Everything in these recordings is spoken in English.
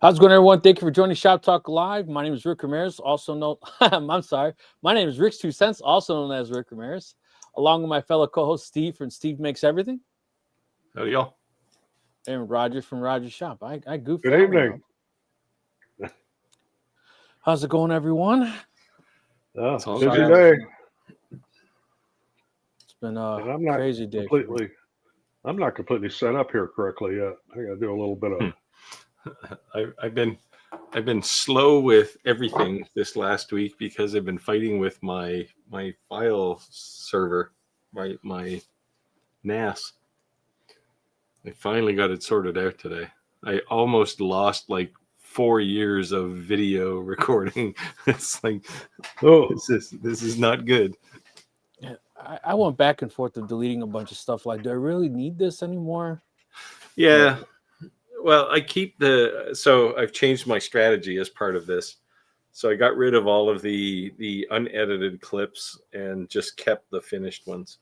How's it going, everyone? Thank you for joining Shop Talk Live. My name is Rick Ramirez, also known. I'm sorry. My name is Rick's 2 Cents, also known as Rick Ramirez, along with my fellow co-host Steve from Steve Makes Everything. Howdy, y'all. And Roger from Roger's Shop. I goofed. Good evening. How's it going, everyone? Busy all day. good. It's been a crazy day. I'm not completely set up here correctly yet. I got to do a little bit of. I've been slow with everything this last week because I've been fighting with my file server, my NAS. I finally got it sorted out today. I almost lost like 4 years of video recording. It's like, this is not good. I went back and forth of deleting a bunch of stuff. Like, do I really need this anymore? Yeah. Well, so I've changed my strategy as part of this. So I got rid of all of the unedited clips and just kept the finished ones.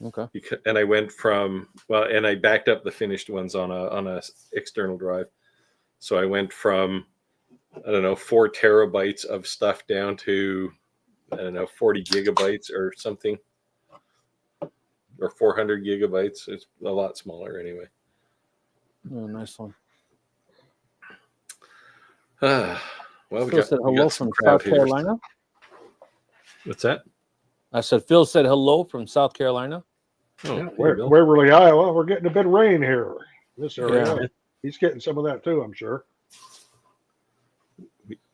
Okay. And I went and I backed up the finished ones on a external drive. So I went from, 4 terabytes of stuff down to, 40 gigabytes or something, or 400 gigabytes. It's a lot smaller anyway. Oh, nice one. Well, Phil said hello from South Carolina. What's that? I said Phil said hello from South Carolina. Oh, yeah, Waverly, Iowa. We're getting a bit of rain here. This area. Yeah. He's getting some of that too, I'm sure.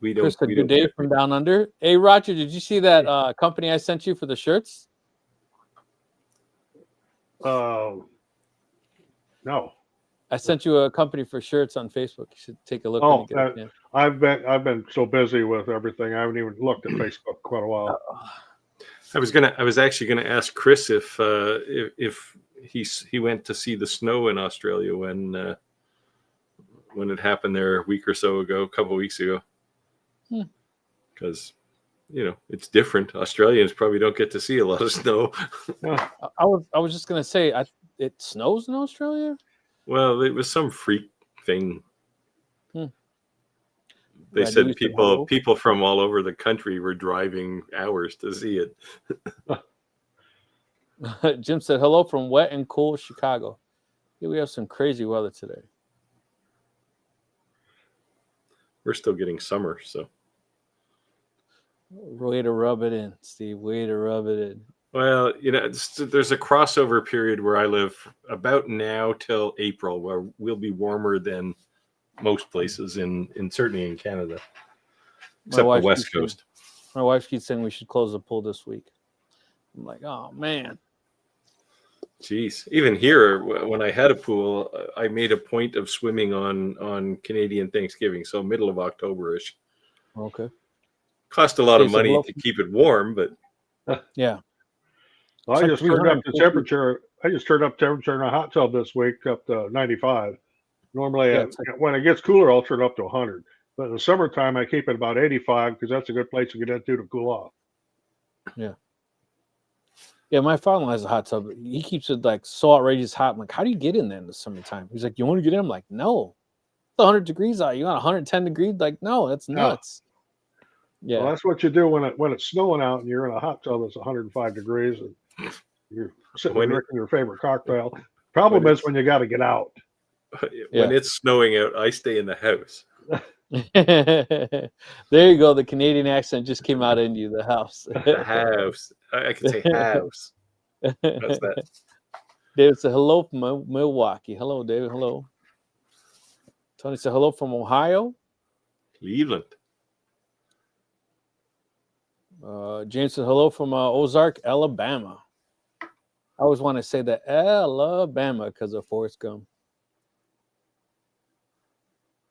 We don't. Chris said good day from down under. Hey, Roger, did you see that company I sent you for the shirts? No. I sent you a company for shirts on Facebook. You should take a look. Oh, I've been so busy with everything. I haven't even looked at Facebook quite a while. I was actually gonna ask Chris if he went to see the snow in Australia when it happened there a couple of weeks ago. Because it's different. Australians probably don't get to see a lot of snow. I was just gonna say it snows in Australia. Well, it was some freak thing. They said people from all over the country were driving hours to see it. Jim said hello from wet and cool Chicago. Yeah, we have some crazy weather today. We're still getting summer, so. Way to rub it in, Steve. Way to rub it in. Well, there's a crossover period where I live about now till April, where we'll be warmer than most places certainly in Canada, except the West Coast. My wife keeps saying we should close the pool this week. I'm like, oh man. Jeez, even here, when I had a pool, I made a point of swimming on Canadian Thanksgiving, so middle of October-ish. Okay. Cost a lot of money to keep it warm, but yeah. Well, I just turned up the temperature. I just turned up temperature in a hot tub this week up to 95. Normally, when it gets cooler, I'll turn up to 100. But in the summertime, I keep it about 85 because that's a good place to get into to cool off. Yeah. Yeah, my father-in-law has a hot tub. He keeps it like so outrageous hot. I'm like, how do you get in there in the summertime? He's like, you want to get in? I'm like, no. It's 100 degrees out. You want 110 degrees? Like, no, that's nuts. Yeah. Well, that's what you do when it's snowing out and you're in a hot tub that's 105 degrees and you're sitting there drinking your favorite cocktail. Problem is when you got to get out. When it's snowing out, I stay in the house. There you go. The Canadian accent just came out in you. The house. The house. I can say house. That's that. David said hello from Milwaukee. Hello, David. Hello. Tony said hello from Ohio. Cleveland. James said hello from Ozark, Alabama. I always want to say that Alabama because of Forrest Gump.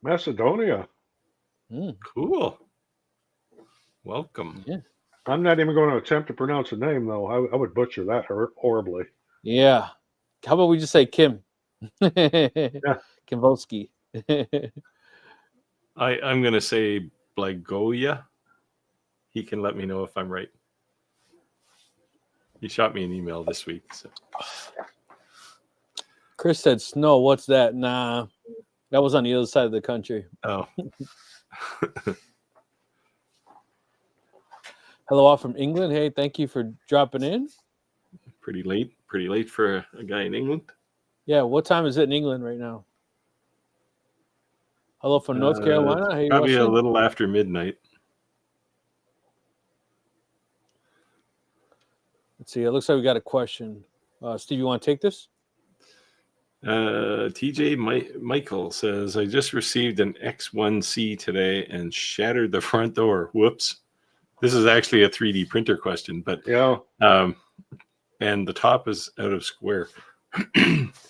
Macedonia. Cool. Welcome. Yeah. I'm not even going to attempt to pronounce the name, though. I would butcher that horribly. Yeah. How about we just say Kim? Yeah. Kimbolski. I'm going to say Blagoya. He can let me know if I'm right. He shot me an email this week. So. Chris said snow. What's that? Nah. That was on the other side of the country. Oh, Hello, all from England. Hey, thank you for dropping in. pretty late for a guy in England. Yeah, what time is it in England right now? Hello from North Carolina. Hey, probably a Russian. little after midnight. Let's see. It looks like we got a question. Steve, you want to take this? TJ Michael says, I just received an X1C today and shattered the front door. Whoops. This is actually a 3D printer question, but Yeah. And the top is out of square.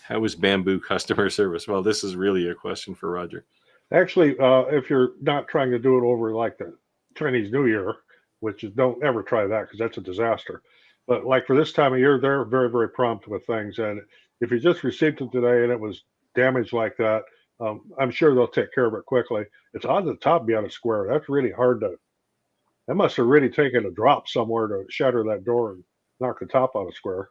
How is Bamboo customer service? Well, this is really a question for Roger. Actually, if you're not trying to do it over like the Chinese New Year, which is don't ever try that because that's a disaster. But like for this time of year, they're very, very prompt with things. And if you just received it today and it was damaged like that, I'm sure they'll take care of it quickly. It's odd the top be on a square. That's really hard to. That must have really taken a drop somewhere to shatter that door and knock the top on a square.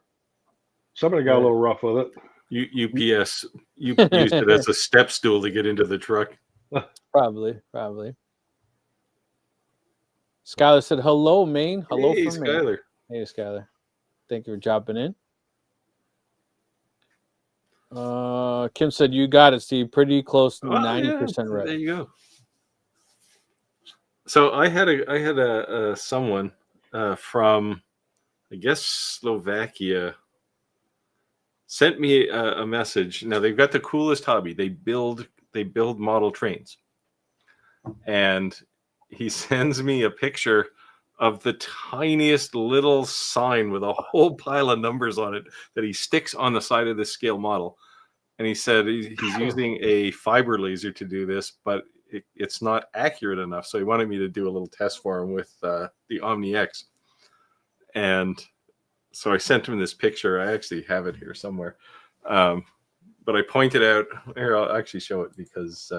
Somebody got a little rough with it. UPS, you used it as a step stool to get into the truck. Probably. Skylar said, hello, Maine. Hello Hey, from Maine. Skylar. Hey, Skylar. Thank you for dropping in. Kim said, you got it, Steve. Pretty close to 90% right. There you go. So I had a someone from, I guess, Slovakia sent me a message. Now they've got the coolest hobby. They build model trains. And he sends me a picture of the tiniest little sign with a whole pile of numbers on it that he sticks on the side of the scale model. And he said he's using a fiber laser to do this, but it's not accurate enough. So he wanted me to do a little test for him with the Omni X. And so I sent him this picture. I actually have it here somewhere. But I pointed out, here, I'll actually show it because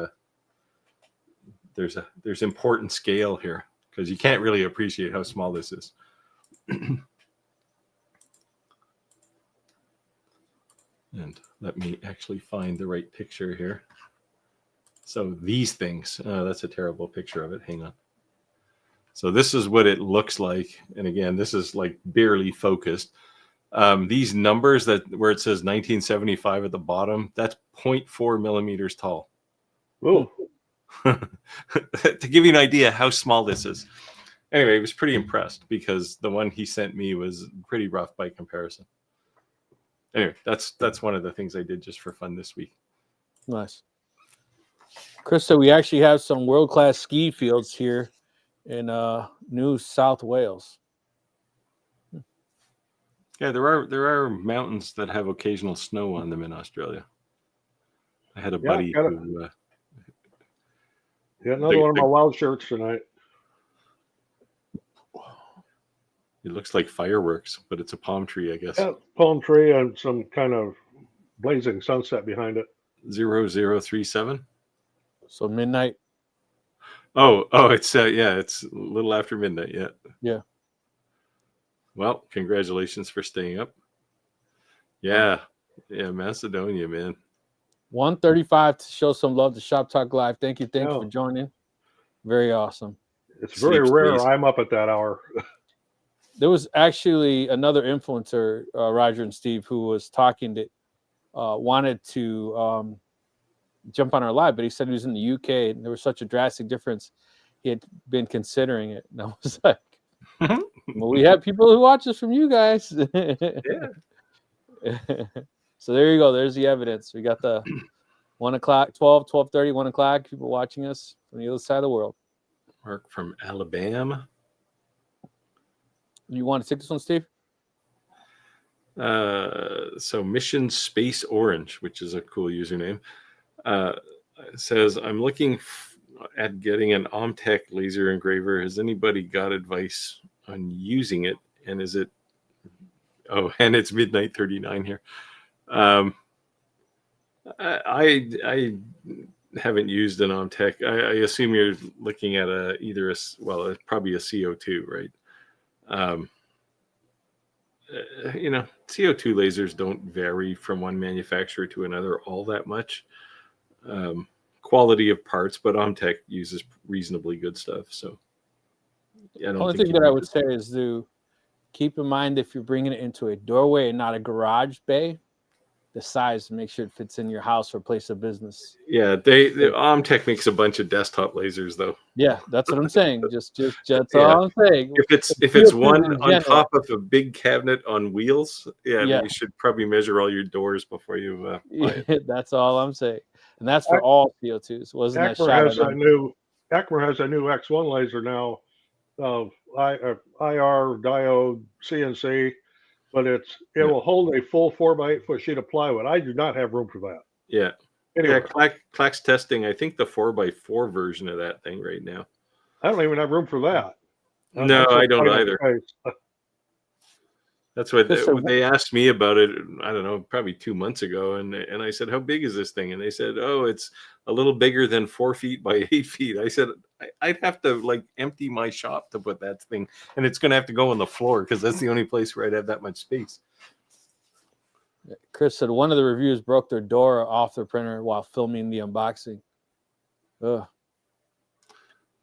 there's important scale here because you can't really appreciate how small this is. And let me actually find the right picture here. So these things, that's a terrible picture of it. Hang on. So this is what it looks like. And again, this is like barely focused. These numbers where it says 1975 at the bottom, that's 0.4 millimeters tall. Whoa. To give you an idea how small this is. Anyway, I was pretty impressed because the one he sent me was pretty rough by comparison. Anyway, that's one of the things I did just for fun this week. Nice. Chris said we actually have some world-class ski fields here in New South Wales. Yeah, there are mountains that have occasional snow on them in Australia. I had a buddy who... another one of my wild shirts tonight. It looks like fireworks, but it's a palm tree, I guess. Yeah, palm tree and some kind of blazing sunset behind it. 0037. So midnight. Oh, it's it's a little after midnight yet. Yeah. Well, congratulations for staying up. Yeah, Macedonia, man. 1:35 to show some love to Shop Talk Live. Thank you for joining. Very awesome. It's very rare I'm up at that hour. There was actually another influencer, Roger and Steve, who was talking that wanted to jump on our live, but he said he was in the UK and there was such a drastic difference. He had been considering it. And I was like, well, we have people who watch us from you guys. Yeah. So there you go. There's the evidence. We got the 1 o'clock, 12:30, 1 o'clock, people watching us from the other side of the world. Mark from Alabama. You want to take this one, Steve? So Mission Space Orange, which is a cool username, says, I'm looking at getting an Omtech laser engraver. Has anybody got advice on using it? And is it... Oh, and it's midnight 39 here. I haven't used an Omtech. I assume you're looking at probably a CO2, right? CO2 lasers don't vary from one manufacturer to another all that much. quality of parts, but Omtech uses reasonably good stuff. So yeah, I don't Only think thing that I would say is to keep in mind if you're bringing it into a doorway and not a garage bay, the size, make sure it fits in your house or place of business. Yeah, Omtech makes a bunch of desktop lasers though. Yeah, that's what I'm saying. Just that's Yeah. all I'm saying. If it's one in on general. top of a big cabinet on wheels, Yeah. you should probably measure all your doors before you buy it. That's all I'm saying, and that's for all CO2s. Wasn't that Acmer shot has a new X1 laser now of IR diode CNC, but it will hold a full 4x8 foot sheet of plywood. I do not have room for that. Yeah. Anyway, Clack's testing, I think, the 4x4 version of that thing right now. I don't even have room for that. No, I don't either. That's what they asked me about it. I don't know, probably 2 months ago, and I said, "How big is this thing?" And they said, "Oh, it's a little bigger than 4 feet by 8 feet." I said, "I'd have to like empty my shop to put that thing, and it's going to have to go on the floor because that's the only place where I'd have that much space." Chris said one of the reviewers broke their door off their printer while filming the unboxing. Ugh.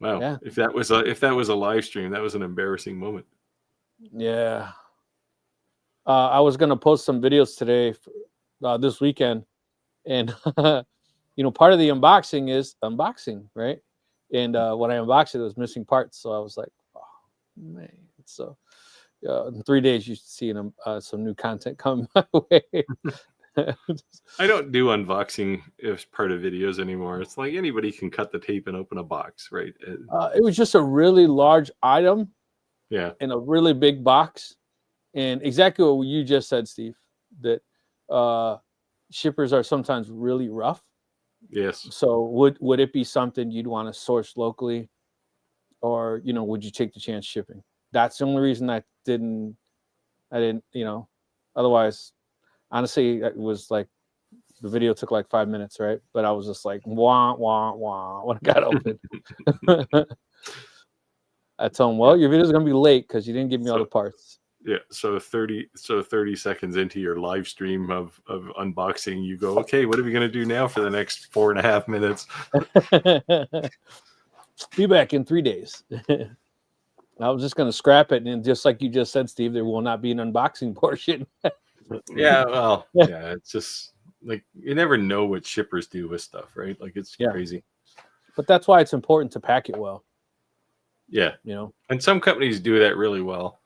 Wow! Yeah. If that was a live stream, that was an embarrassing moment. Yeah. I was gonna post some videos today, this weekend, and part of the unboxing is unboxing, right? And when I unboxed it, it was missing parts, so I was like, "Oh man!" So in 3 days, you should see some new content coming my way. I don't do unboxing as part of videos anymore. It's like anybody can cut the tape and open a box, right? It was just a really large item, in a really big box. And exactly what you just said, Steve, that shippers are sometimes really rough. Yes. So would it be something you'd want to source locally, or would you take the chance shipping? That's the only reason I didn't. Otherwise, honestly, it was like the video took like 5 minutes, right? But I was just like wah wah wah when it got open. I told him, well, your video's gonna be late because you didn't give me all the parts. Yeah, so 30 seconds into your live stream of unboxing, you go, okay, what are we going to do now for the next 4.5 minutes? Be back in 3 days. I was just going to scrap it, and just like you just said, Steve, there will not be an unboxing portion. Yeah, well, yeah, it's just like you never know what shippers do with stuff, right? Like it's crazy. But that's why it's important to pack it well. Yeah, and some companies do that really well.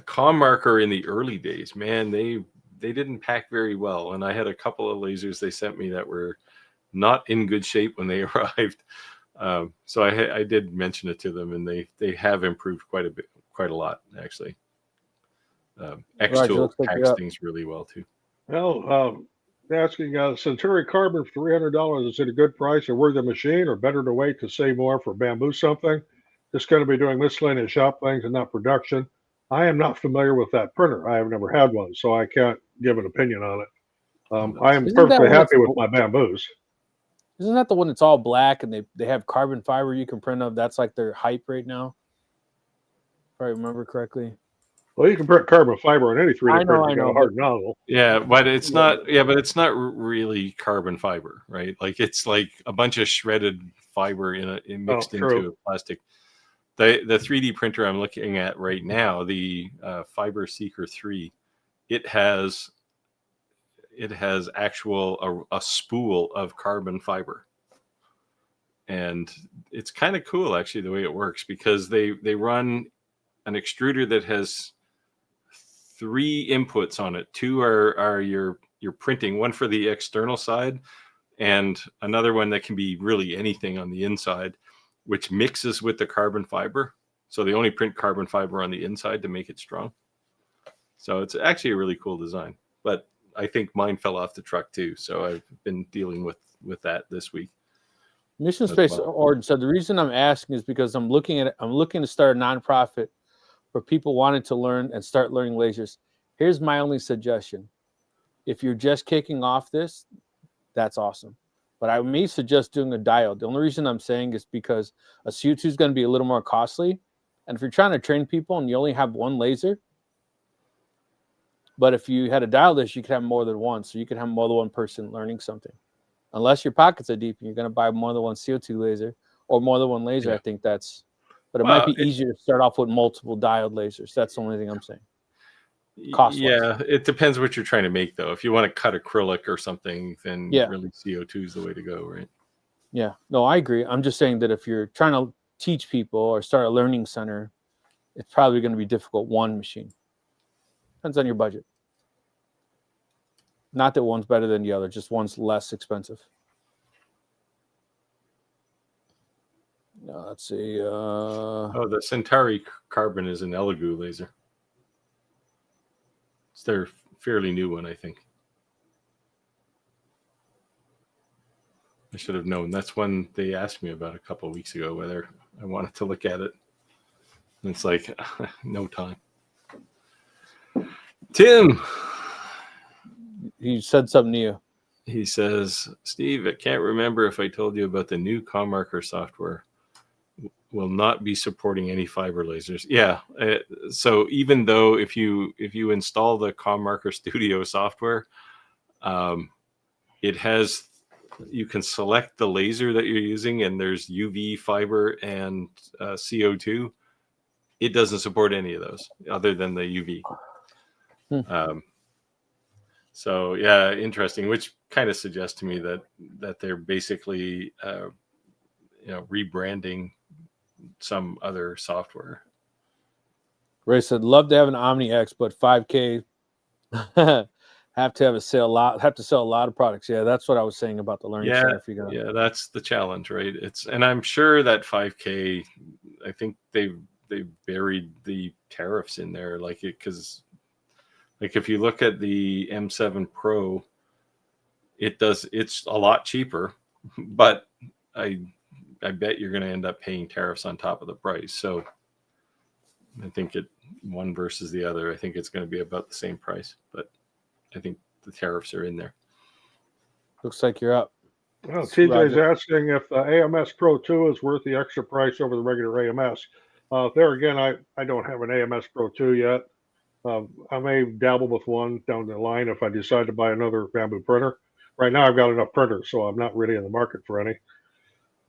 Commarker in the early days, man, they didn't pack very well, and I had a couple of lasers they sent me that were not in good shape when they arrived. So I did mention it to them, and they have improved quite a lot actually. X-Tool packs things really well too. Well, they're asking Centuri Carbon for $300. Is it a good price or worth the machine, or better to wait to save more for bamboo something? Just going to be doing miscellaneous shop things and not production. I am not familiar with that printer. I have never had one, so I can't give an opinion on it. I am perfectly happy with my bamboos. Isn't that the one that's all black and they have carbon fiber you can print of? That's like their hype right now, if I remember correctly. Well, you can print carbon fiber on any 3D printer. You got a hard nozzle. Yeah, but it's not. Yeah, but it's not really carbon fiber, right? Like it's like a bunch of shredded fiber mixed into a plastic. The 3D printer I'm looking at right now, the Fiber Seeker 3, it has actual a spool of carbon fiber, and it's kind of cool actually the way it works, because they run an extruder that has 3 inputs on it. 2 are your printing, one for the external side, and another one that can be really anything on the inside, which mixes with the carbon fiber. So they only print carbon fiber on the inside to make it strong. So it's actually a really cool design. But I think mine fell off the truck too. So I've been dealing with that this week. Mission Space Origin said the reason I'm asking is because I'm looking to start a nonprofit for people wanting to learn and start learning lasers. Here's my only suggestion. If you're just kicking off this, that's awesome. But I may suggest doing a diode. The only reason I'm saying is because a CO2 is going to be a little more costly. And if you're trying to train people and you only have one laser, but if you had a diode list, you could have more than one. So you could have more than one person learning something. Unless your pockets are deep and you're going to buy more than one CO2 laser or more than one laser, I think that's, but it might be easier to start off with multiple diode lasers. That's the only thing I'm saying. Yeah, it depends what you're trying to make, though. If you want to cut acrylic or something, then really CO2 is the way to go, right? Yeah, no, I agree. I'm just saying that if you're trying to teach people or start a learning center, it's probably going to be difficult. One machine. Depends on your budget. Not that one's better than the other, just one's less expensive. Let's see. The Centauri Carbon is an Elegoo laser. It's their fairly new one, I think. I should have known. That's one they asked me about a couple of weeks ago, whether I wanted to look at it. And it's like, no time. Tim. He said something to you. He says, Steve, I can't remember if I told you about the new ComMarker software. Will not be supporting any fiber lasers. Yeah. So even though if you install the ComMarker Studio software, it has, you can select the laser that you're using, and there's UV, fiber, and CO2. It doesn't support any of those other than the UV. So yeah, interesting. Which kind of suggests to me that they're basically rebranding some other software. Ray said, "Love to have an Omni X, but 5K have to sell a lot of products." Yeah, that's what I was saying about the learning center. Yeah, that's the challenge, right? And I'm sure that 5K, I think they buried the tariffs in there, because if you look at the M7 Pro, it's a lot cheaper, but I bet you're going to end up paying tariffs on top of the price. So I think one versus the other, I think it's going to be about the same price, but I think the tariffs are in there. Looks like you're up. Well, TJ's asking if the AMS Pro 2 is worth the extra price over the regular AMS. There again, I don't have an AMS Pro 2 yet. I may dabble with one down the line if I decide to buy another bamboo printer. Right now, I've got enough printers, so I'm not really in the market for any.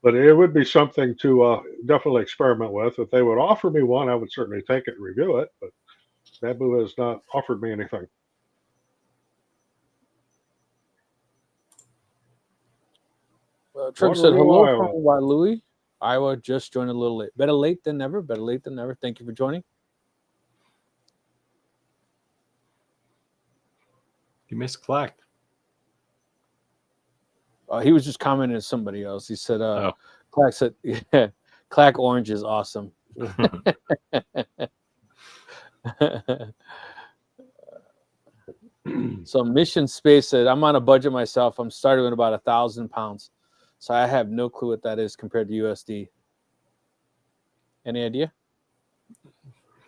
But it would be something to definitely experiment with. If they would offer me one, I would certainly take it and review it. But Bamboo has not offered me anything. Trip said, hello from Waialui, Iowa. Just joined a little late. Better late than never. Better late than never. Thank you for joining. You missed Clack. He was just commenting to somebody else. He said, Clack said, yeah, Clack Orange is awesome. So Mission Space said, I'm on a budget myself. I'm starting with about 1,000 pounds. So I have no clue what that is compared to USD. Any idea?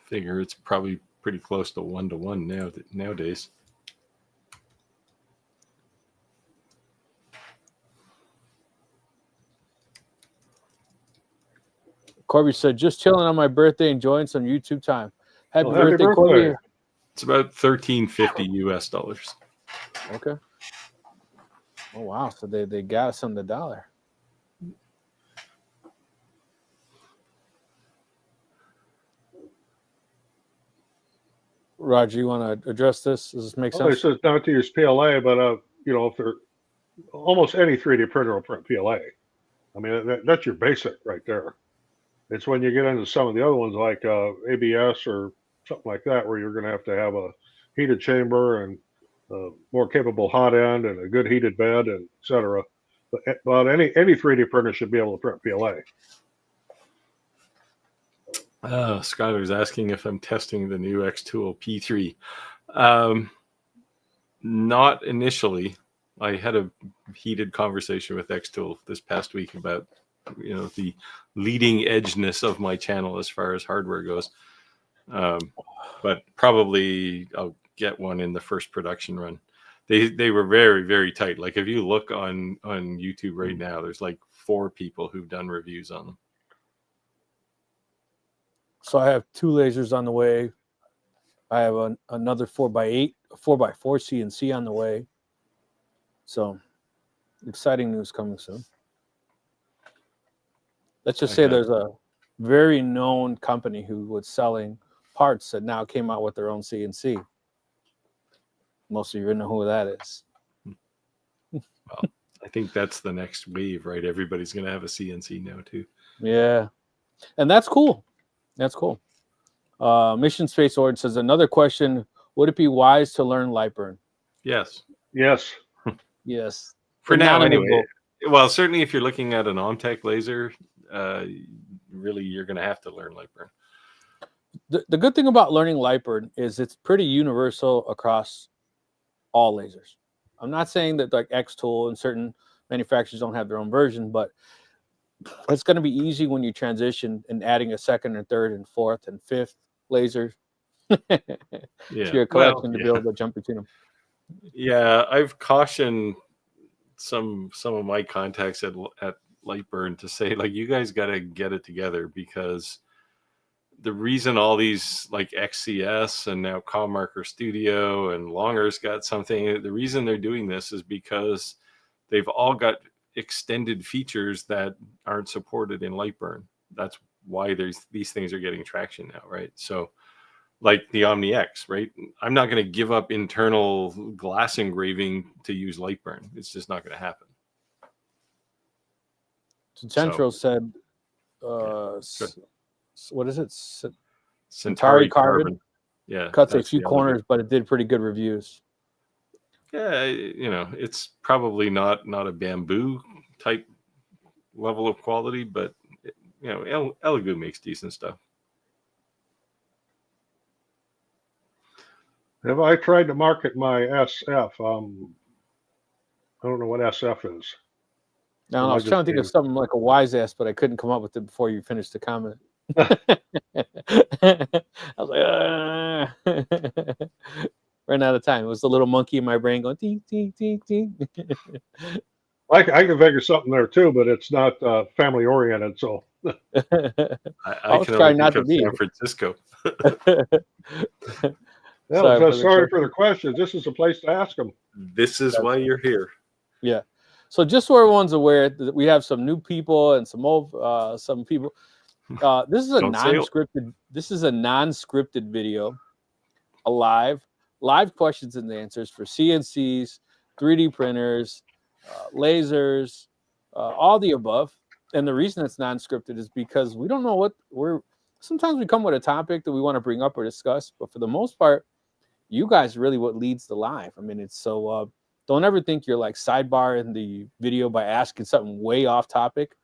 Figure it's probably pretty close to 1-to-1 nowadays. Corby said, just chilling on my birthday, enjoying some YouTube time. Happy birthday, Corby. It's about $1,350 US. Okay. Oh, wow. So they got us on the dollar. Roger, you want to address this? Does this make sense? It says not to use PLA, but if they're almost any 3D printer will print PLA. I mean, that's your basic right there. It's when you get into some of the other ones like ABS or something like that, where you're going to have a heated chamber and more capable hot end and a good heated bed, and et cetera. But any 3D printer should be able to print PLA. Skylar's asking if I'm testing the new X-Tool P3. Not initially. I had a heated conversation with X-Tool this past week about the leading edgeness of my channel as far as hardware goes. But probably I'll get one in the first production run. They were very, very tight. Like if you look on YouTube right now, there's like 4 people who've done reviews on them. So I have 2 lasers on the way. I have another 4x8, 4x4 CNC on the way. So Exciting news coming soon. Let's just say there's a very known company who was selling parts that now came out with their own CNC. Most of you know who that is. Well, I think that's the next wave, right? Everybody's going to have a CNC now too. Yeah, and that's cool. That's cool. Mission Space Origin says, another question, would it be wise to learn light burn? Yes. Yes. Yes. For now, anyway. Well, certainly if you're looking at an OMTech laser, really you're going to have to learn light burn. The good thing about learning light burn is it's pretty universal across all lasers. I'm not saying that like X-Tool and certain manufacturers don't have their own version, but it's going to be easy when you transition and adding a second and third and fourth and fifth laser to your collection to be able to jump between them. Yeah, I've cautioned some of my contacts at Lightburn to say, like, you guys got to get it together, because the reason all these like XCS and now Commarker Studio and Longer's got something, the reason they're doing this is because they've all got extended features that aren't supported in Lightburn. That's why these things are getting traction now, right? So like the Omni X, right? I'm not going to give up internal glass engraving to use Lightburn. It's just not going to happen. Central said, what is it? Centauri Carbon. Yeah. Cuts a few corners, but it did pretty good reviews. Yeah, it's probably not a bamboo type level of quality, but Elegoo makes decent stuff. Have I tried to market my SF? I don't know what SF is. No, I was trying to think of something like a wise ass, but I couldn't come up with it before you finished the comment. I was like, ran out of time. It was the little monkey in my brain going, ding, ding, ding, ding. I can figure something there too, but it's not family oriented. So I can only think of San Francisco. Sorry for the questions. This is a place to ask them. This is why you're here. Yeah. So just so everyone's aware that we have some new people and some old some people. This is a non-scripted. This is a non-scripted video, live questions and answers for CNCs, 3D printers, lasers, all the above. And the reason it's non-scripted is because we don't know what sometimes we come with a topic that we want to bring up or discuss, but for the most part, you guys are really what leads the live. I mean, it's so don't ever think you're like sidebar in the video by asking something way off topic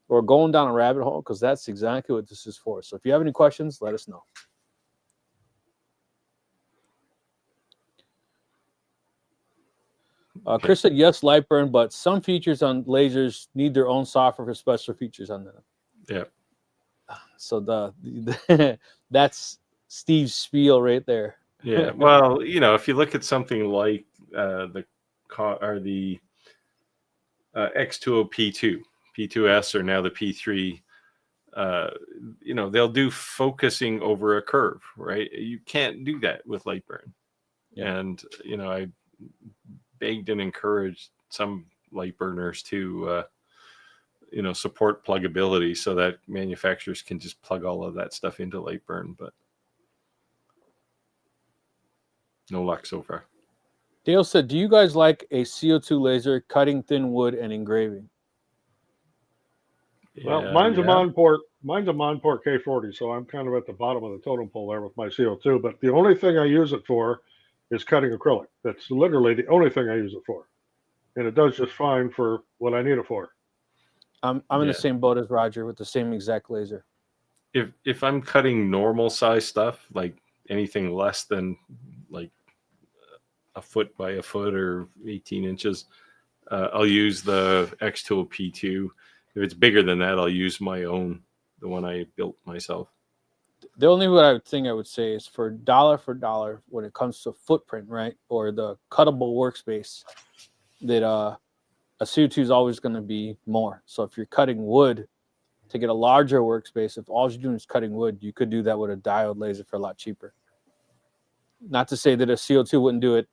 or going down a rabbit hole, because that's exactly what this is for. So if you have any questions, let us know. Chris said, yes, Lightburn, but some features on lasers need their own software for special features on them. Yeah. So that's Steve's spiel right there. Yeah. Well, if you look at something like the X2O P2, P2S, or now the P3, they'll do focusing over a curve, right? You can't do that with Lightburn. Yeah. And, I begged and encouraged some light burners to, support pluggability so that manufacturers can just plug all of that stuff into Lightburn, but no luck so far. Dale said, do you guys like a CO2 laser cutting thin wood and engraving? Well, mine's a Monport K40, so I'm kind of at the bottom of the totem pole there with my CO2, but the only thing I use it for is cutting acrylic. That's literally the only thing I use it for. And it does just fine for what I need it for. I'm in the same boat as Roger with the same exact laser. If I'm cutting normal size stuff, like anything less than like a foot by a foot or 18 inches, I'll use the X2O P2. If it's bigger than that, I'll use my own, the one I built myself. The only thing I would say is for dollar when it comes to footprint, right, or the cuttable workspace, that a CO2 is always going to be more. So if you're cutting wood to get a larger workspace, if all you're doing is cutting wood, you could do that with a diode laser for a lot cheaper. Not to say that a CO2 wouldn't do it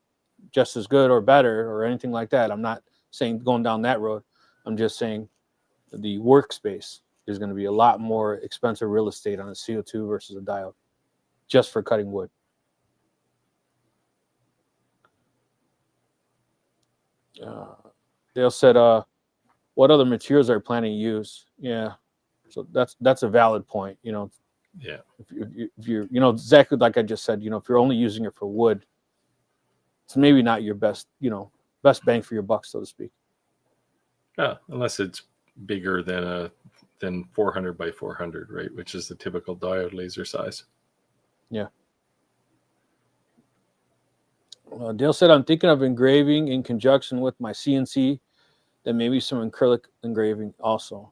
just as good or better or anything like that. I'm not saying going down that road. I'm just saying the workspace is going to be a lot more expensive real estate on a CO2 versus a diode, just for cutting wood. Dale said, what other materials are you planning to use? Yeah, so that's a valid point. You know, yeah. If you're, you know, exactly like I just said, you know, if you're only using it for wood, it's maybe not your best, you know, best bang for your buck, so to speak. Yeah, unless it's bigger than 400 by 400, right? Which is the typical diode laser size. Yeah. Dale said, I'm thinking of engraving in conjunction with my CNC, then maybe some acrylic engraving also.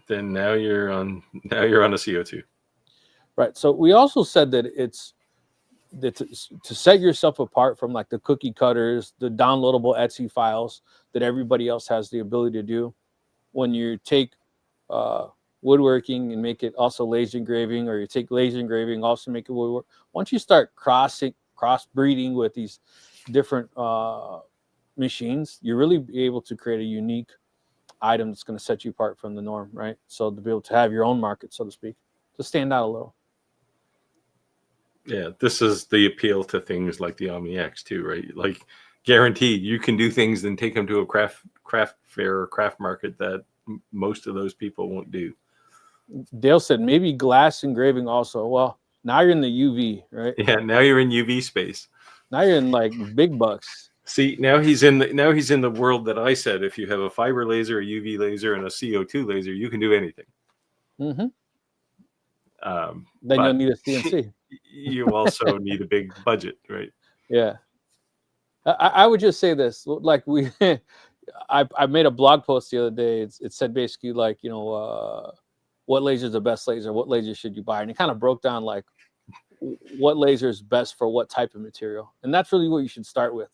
Then now you're on a CO2. Right. So we also said that it's that to set yourself apart from like the cookie cutters, the downloadable Etsy files that everybody else has the ability to do. When you take woodworking and make it also laser engraving, or you take laser engraving, also make it woodwork. Once you start crossbreeding with these different machines, you really be able to create a unique item that's going to set you apart from the norm, right? So to be able to have your own market, so to speak, to stand out a little. Yeah, this is the appeal to things like the Omni X too, right? Like guaranteed, you can do things and take them to a craft fair or craft market that most of those people won't do. Dale said maybe glass engraving also. Well, now you're in the UV, right? Yeah, now you're in UV space. Now you're in like big bucks. See, now he's in the world that I said. If you have a fiber laser, a UV laser, and a CO2 laser, you can do anything. Mm-hmm. Then you'll need a CNC. You also need a big budget, right? Yeah. I would just say this, like I made a blog post the other day. It said basically like, you know, what laser is the best laser? What laser should you buy? And it kind of broke down like what laser is best for what type of material. And that's really what you should start with.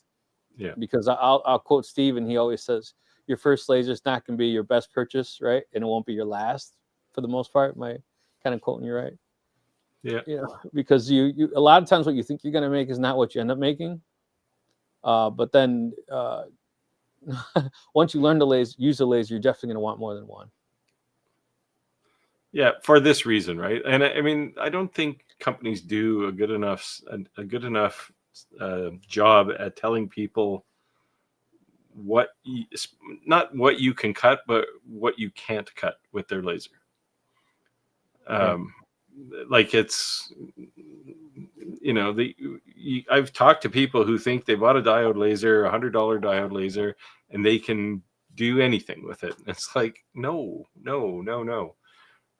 Yeah. Because I'll quote Steve, and he always says, your first laser is not going to be your best purchase, right? And it won't be your last for the most part. My kind of quoting you right. Yeah. You know, because you a lot of times what you think you're going to make is not what you end up making. But then once you learn to use the laser, you're definitely going to want more than one. Yeah, for this reason, right? And I mean, I don't think companies do a good enough job at telling people not what you can cut, but what you can't cut with their laser. Like it's, you know, I've talked to people who think they bought a diode laser, $100 diode laser, and they can do anything with it. It's like, no.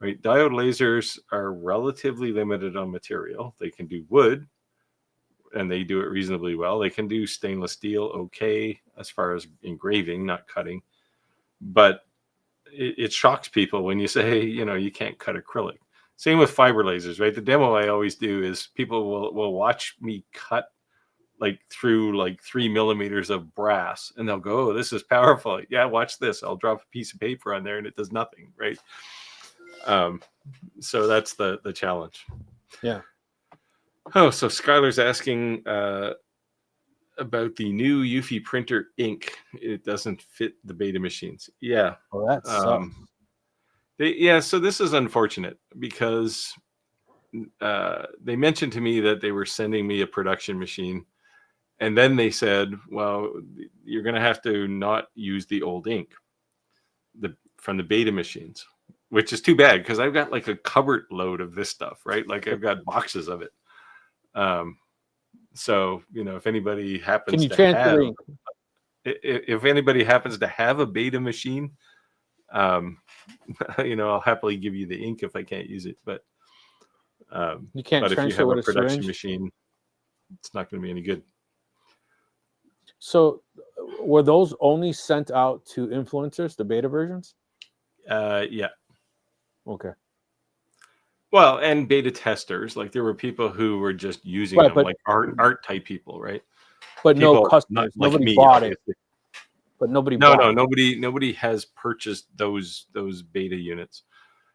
Right? Diode lasers are relatively limited on material. They can do wood, and they do it reasonably well. They can do stainless steel okay as far as engraving, not cutting. But it shocks people when you say, you know, you can't cut acrylic. Same with fiber lasers, right? The demo I always do is people will watch me cut like through like 3 millimeters of brass, and they'll go, oh, this is powerful. Yeah, watch this. I'll drop a piece of paper on there and it does nothing, right? So that's the challenge. Yeah. Oh, so Skylar's asking about the new Eufy printer ink. It doesn't fit the beta machines. Yeah. Oh, that sucks. So this is unfortunate because they mentioned to me that they were sending me a production machine, and then they said, well, you're going to have to not use the old ink from the beta machines, which is too bad because I've got like a cupboard load of this stuff, right? Like I've got boxes of it. So, you know, if anybody happens if anybody happens to have a beta machine, you know, I'll happily give you the ink if I can't use it. But you can't. But if you have a production syringe machine, it's not going to be any good. So, were those only sent out to influencers, the beta versions? Yeah. Okay. Well, and beta testers, like there were people who were just using them, like art type people, right? But people, no customers. Like nobody me, bought obviously. it. But nobody. Nobody has purchased those beta units.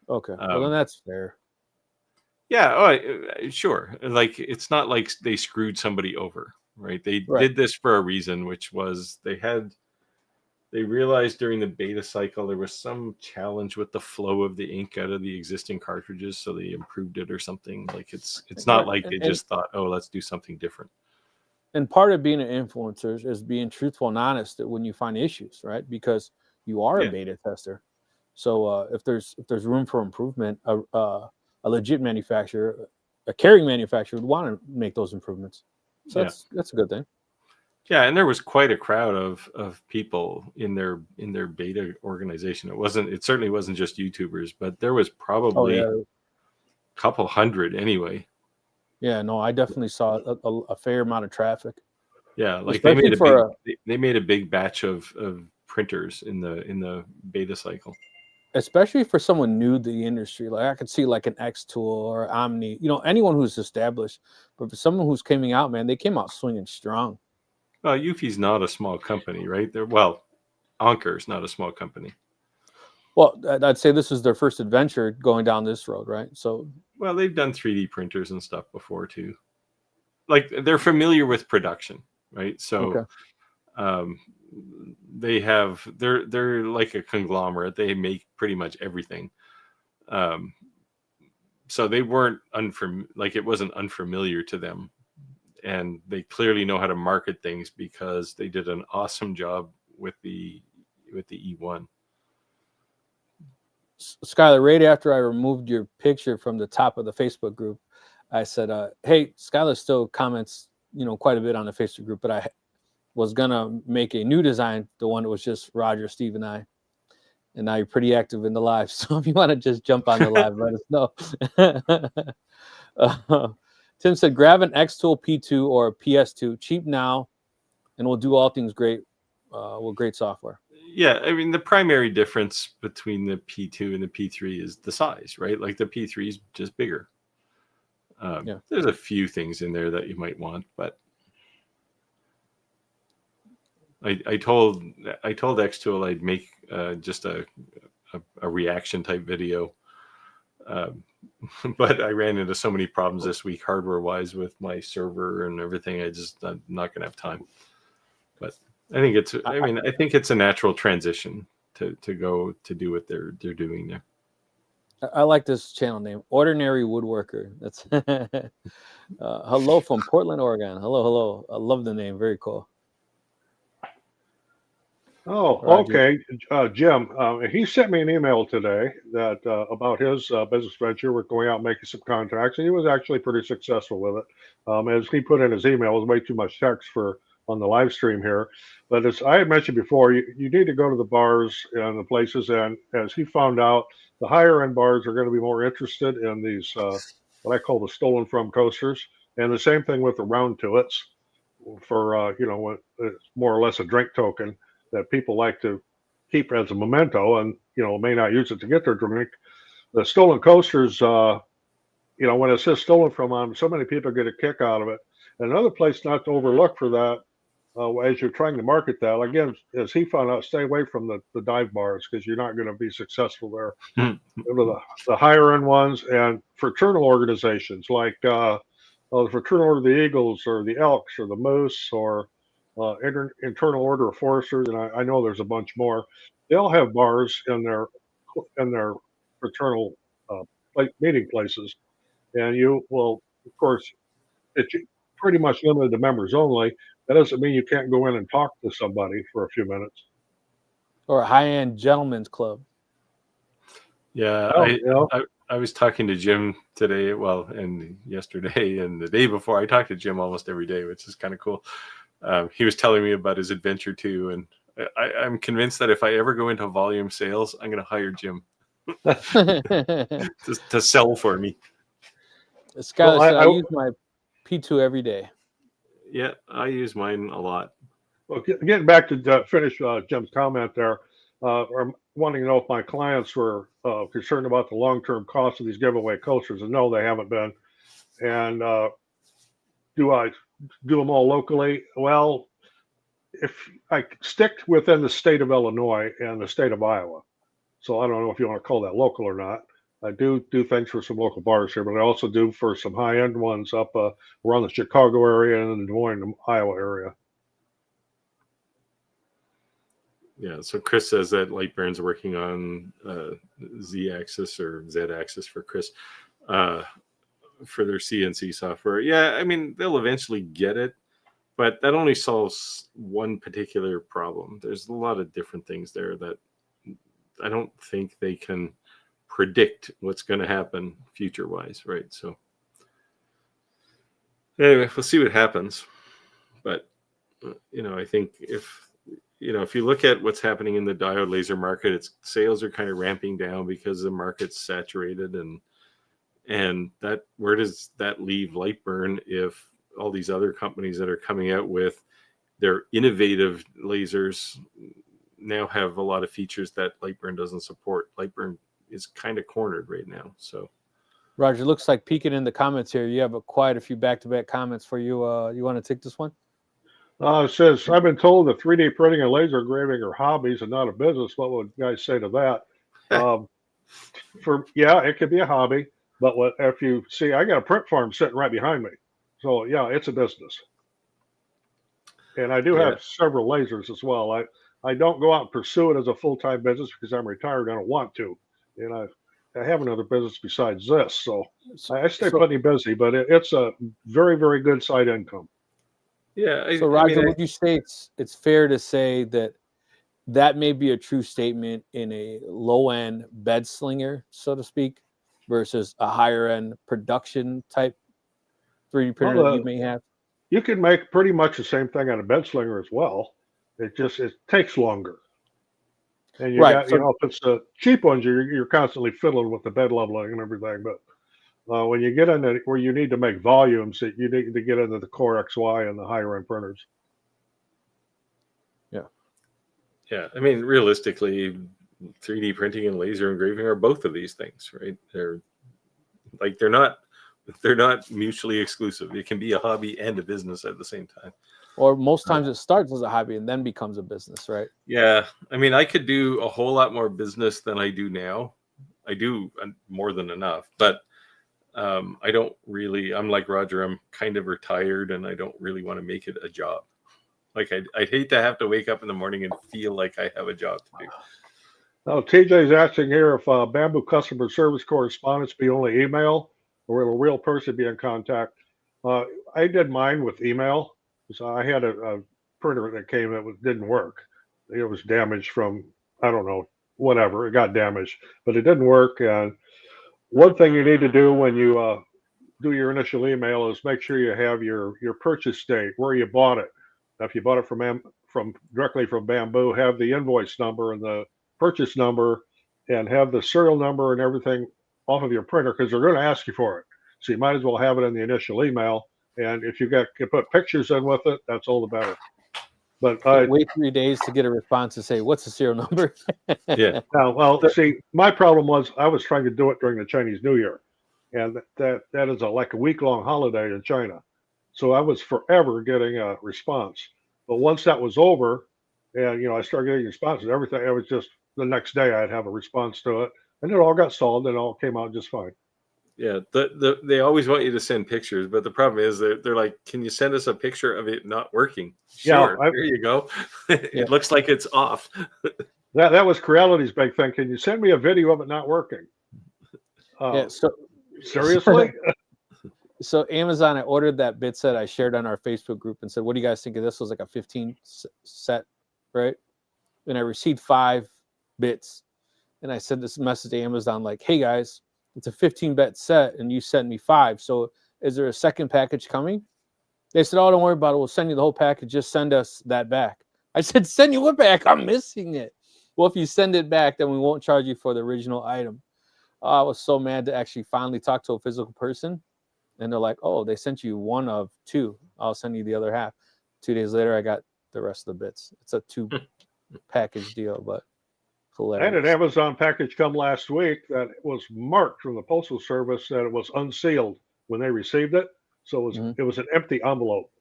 Okay. Well, then that's fair. Yeah. Sure. Like it's not like they screwed somebody over, right? They did this for a reason, which was they had they realized during the beta cycle there was some challenge with the flow of the ink out of the existing cartridges, so they improved it or something. Like it's not like they just thought, oh, let's do something different. And part of being an influencer is being truthful and honest when you find issues, right? Because you are a beta tester. So if there's room for improvement, a legit manufacturer, a carrying manufacturer would want to make those improvements. So that's a good thing. Yeah, and there was quite a crowd of people in their beta organization. It certainly wasn't just YouTubers, but there was probably a couple hundred anyway. Yeah, no, I definitely saw a fair amount of traffic. Yeah, like especially they made a big batch of printers in the beta cycle. Especially for someone new to the industry. Like I could see like an X Tool or Omni, anyone who's established. But for someone who's coming out, man, they came out swinging strong. Well, Eufy's not a small company, right? Anker's not a small company. Well, I'd say this is their first adventure going down this road, right? So, well, they've done 3D printers and stuff before too. Like they're familiar with production, right? So, they're like a conglomerate. They make pretty much everything. So they weren't it wasn't unfamiliar to them. And they clearly know how to market things because they did an awesome job with the E1. Skylar, right after I removed your picture from the top of the Facebook group, I said, hey, Skylar still comments, quite a bit on the Facebook group, but I was going to make a new design, the one that was just Roger, Steve, and I. And now you're pretty active in the live. So if you want to just jump on the live, let us know. Tim said, grab an X Tool P2 or a PS2, cheap now, and we'll do all things great with great software. Yeah, I mean, the primary difference between the P2 and the P3 is the size, right? Like the P3 is just bigger. There's a few things in there that you might want, but I told X Tool I'd make just a reaction type video. But I ran into so many problems this week, hardware wise, with my server and everything. I'm not gonna have time. But I think it's a natural transition to go to do what they're doing there. I like this channel name, Ordinary Woodworker. That's hello from Portland, Oregon. Hello. I love the name. Very cool. Oh, okay. Jim, he sent me an email today that about his business venture. We're going out making some contacts, and he was actually pretty successful with it. As he put in his email, it was way too much text on the live stream here. But as I had mentioned before, you need to go to the bars and the places, and as he found out, the higher end bars are going to be more interested in these what I call the stolen from coasters, and the same thing with the round tullets for when it's more or less a drink token that people like to keep as a memento, and may not use it to get their drink. The stolen coasters, when it says stolen from them, so many people get a kick out of it. And another place not to overlook for that, as you're trying to market that, again, as he found out, stay away from the dive bars because you're not going to be successful there. Go to the higher end ones and fraternal organizations like the Fraternal Order of the Eagles or the Elks or the Moose or Internal Order of Foresters, and I know there's a bunch more. They all have bars in their fraternal meeting places, and you will, of course, it's pretty much limited to members only. That doesn't mean you can't go in and talk to somebody for a few minutes. Or a high-end gentleman's club. Yeah, I was talking to Jim today, and yesterday and the day before. I talk to Jim almost every day, which is kind of cool. He was telling me about his adventure too, and I'm convinced that if I ever go into volume sales, I'm going to hire Jim to sell for me. Skylar said, I use my P2 every day. Yeah, I use mine a lot. Well, getting back to finish Jim's comment there, I'm wanting to know if my clients were concerned about the long-term cost of these giveaway coasters, and no, they haven't been. And do I do them all locally? Well, if I stick within the state of Illinois and the state of Iowa, so I don't know if you want to call that local or not. I do things for some local bars here, but I also do for some high-end ones up around the Chicago area and the Des Moines, Iowa area. Yeah, so Chris says that Lightburn's working on Z-axis or Z-axis for Chris for their CNC software. Yeah, I mean, they'll eventually get it, but that only solves one particular problem. There's a lot of different things there that I don't think they can predict what's going to happen future-wise, right? So anyway, we'll see what happens. But, I think if you look at what's happening in the diode laser market, its sales are kind of ramping down because the market's saturated, and that, where does that leave Lightburn if all these other companies that are coming out with their innovative lasers now have a lot of features that Lightburn doesn't support? Lightburn is kind of cornered right now. So, Roger, looks like peeking in the comments here, you have quite a few back-to-back comments for you. You want to take this one? It says, I've been told that 3D printing and laser engraving are hobbies and not a business. What would you guys say to that? It could be a hobby, but if you see, I got a print farm sitting right behind me. So, yeah, it's a business. And I do have several lasers as well. I don't go out and pursue it as a full-time business because I'm retired. I don't want to. And I have another business besides this. So I stay plenty busy, but it's a very, very good side income. Yeah. So Roger, would you say it's fair to say that may be a true statement in a low-end bed slinger, so to speak, versus a higher-end production type 3D printer that you may have? You can make pretty much the same thing on a bed slinger as well. It takes longer. And if it's the cheap ones, you're constantly fiddling with the bed leveling and everything. But when you get into where you need to make volumes, you need to get into the Core XY and the higher end printers. Yeah. I mean, realistically, 3D printing and laser engraving are both of these things, right? They're not mutually exclusive. It can be a hobby and a business at the same time. Or most times it starts as a hobby and then becomes a business, right? Yeah. I mean, I could do a whole lot more business than I do now. I do more than enough, but I don't really, I'm like Roger, I'm kind of retired and I don't really want to make it a job. Like I'd hate to have to wake up in the morning and feel like I have a job to do. Now, TJ's asking here if Bamboo customer service correspondence be only email or will a real person be in contact? I did mine with email. So I had a printer that came that didn't work. It was damaged from, I don't know, whatever. It got damaged, but it didn't work. And one thing you need to do when you do your initial email is make sure you have your purchase date, where you bought it. Now, if you bought it from directly from Bamboo, have the invoice number and the purchase number and have the serial number and everything off of your printer because they're going to ask you for it. So you might as well have it in the initial email. And if you can put pictures in with it, that's all the better. But wait 3 days to get a response to say, what's the serial number? Yeah. See, my problem was I was trying to do it during the Chinese New Year. And that is like a week-long holiday in China. So I was forever getting a response. But once that was over, and I started getting responses, everything, it was just the next day I'd have a response to it. And it all got solved and it all came out just fine. Yeah, they always want you to send pictures, but the problem is they're like, can you send us a picture of it not working? Sure, there you go. It looks like it's off. That was Creality's big thing. Can you send me a video of it not working? Seriously? So Amazon, I ordered that bit set I shared on our Facebook group and said, what do you guys think of this? It was like a 15 set, right? And I received 5 bits. And I sent this message to Amazon like, hey guys, it's a 15-bit set and you sent me 5. So is there a second package coming? They said, oh, don't worry about it. We'll send you the whole package. Just send us that back. I said, send you what back? I'm missing it. Well, if you send it back, then we won't charge you for the original item. I was so mad to actually finally talk to a physical person. And they're like, oh, they sent you 1 of 2. I'll send you the other half. 2 days later, I got the rest of the bits. It's a 2 package deal, but hilarious. I had an Amazon package come last week that was marked from the Postal Service that it was unsealed when they received it. So it was an empty envelope.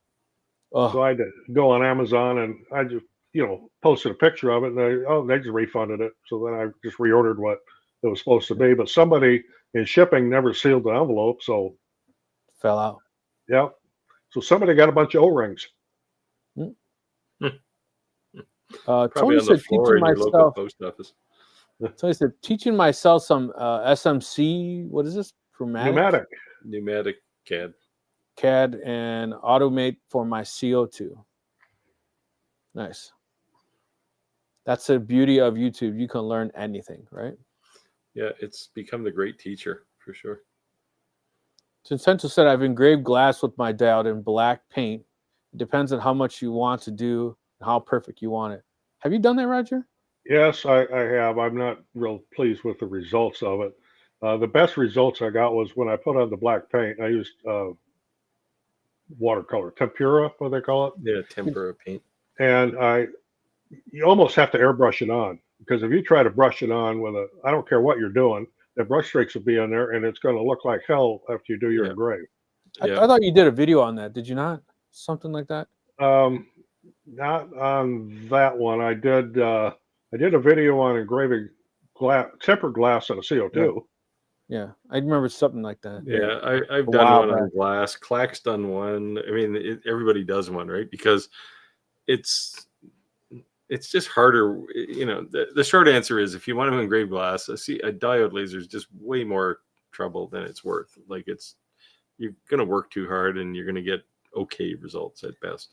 Oh. So I had to go on Amazon and I just, posted a picture of it and they just refunded it. So then I just reordered what it was supposed to be. But somebody in shipping never sealed the envelope. So fell out. Yeah. So somebody got a bunch of O-rings. Probably Tony on the said floor teaching in your local myself. post office. Tony said teaching myself some SMC. What is this? Pneumatic. Pneumatic CAD and automate for my CO2. Nice. That's the beauty of YouTube. You can learn anything, right? Yeah, it's become the great teacher for sure. Cincenzo said, I've engraved glass with my diode in black paint. It depends on how much you want to do and how perfect you want it. Have you done that, Roger? Yes, I have. I'm not real pleased with the results of it. The best results I got was when I put on the black paint. I used watercolor, tempera, what they call it. Yeah, tempera paint. And you almost have to airbrush it on, because if you try to brush it on with I don't care what you're doing, the brush strokes will be on there, and it's going to look like hell after you do your engrave. I thought you did a video on that. Did you not? Something like that? Not on that one. I did a video on engraving glass, tempered glass on a CO2. Yeah, I remember something like that. Yeah, I've done one on glass. Clack's done one. I mean, everybody does one, right? Because it's just harder. You know, the short answer is, if you want to engrave glass, a diode laser is just way more trouble than it's worth. Like, you're going to work too hard, and you're going to get okay results at best.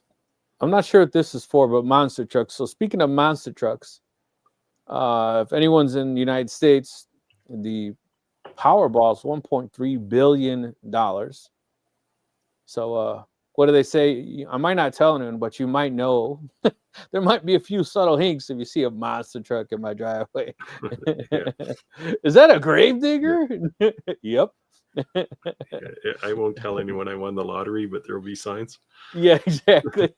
I'm not sure what this is for, but monster trucks. So speaking of monster trucks, if anyone's in the United States, the Powerball is $1.3 billion. So what do they say? I might not tell anyone, but you might know. There might be a few subtle hints if you see a monster truck in my driveway. Is that a gravedigger? Yep. I won't tell anyone I won the lottery, but there will be signs. Yeah, exactly.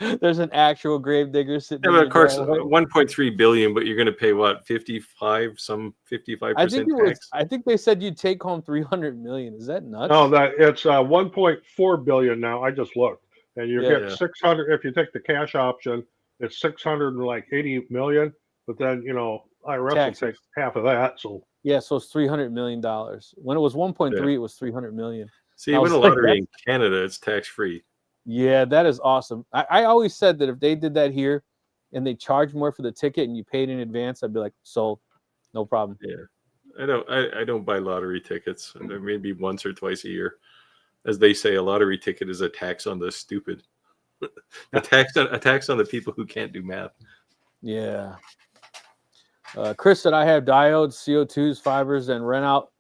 There's an actual gravedigger sitting. Yeah, but of course, 1.3 billion, but you're going to pay what, 55% tax? I think they said you'd take home 300 million. Is that nuts? No, it's 1.4 billion now. I just looked, and you get 600 if you take the cash option. It's 680 million, but then IRS will take half of that. So yeah, so it's $300 million. When it was 1.3, it was 300 million. See, you win a lottery in Canada, it's tax free. Yeah, that is awesome. I always said that if they did that here and they charged more for the ticket and you paid in advance, I'd be like, sold, no problem. Yeah, I don't buy lottery tickets. Maybe once or twice a year. As they say, a lottery ticket is a tax on the stupid. a tax on the people who can't do math. Yeah. Chris said, I have diodes, CO2s, fibers, and rent out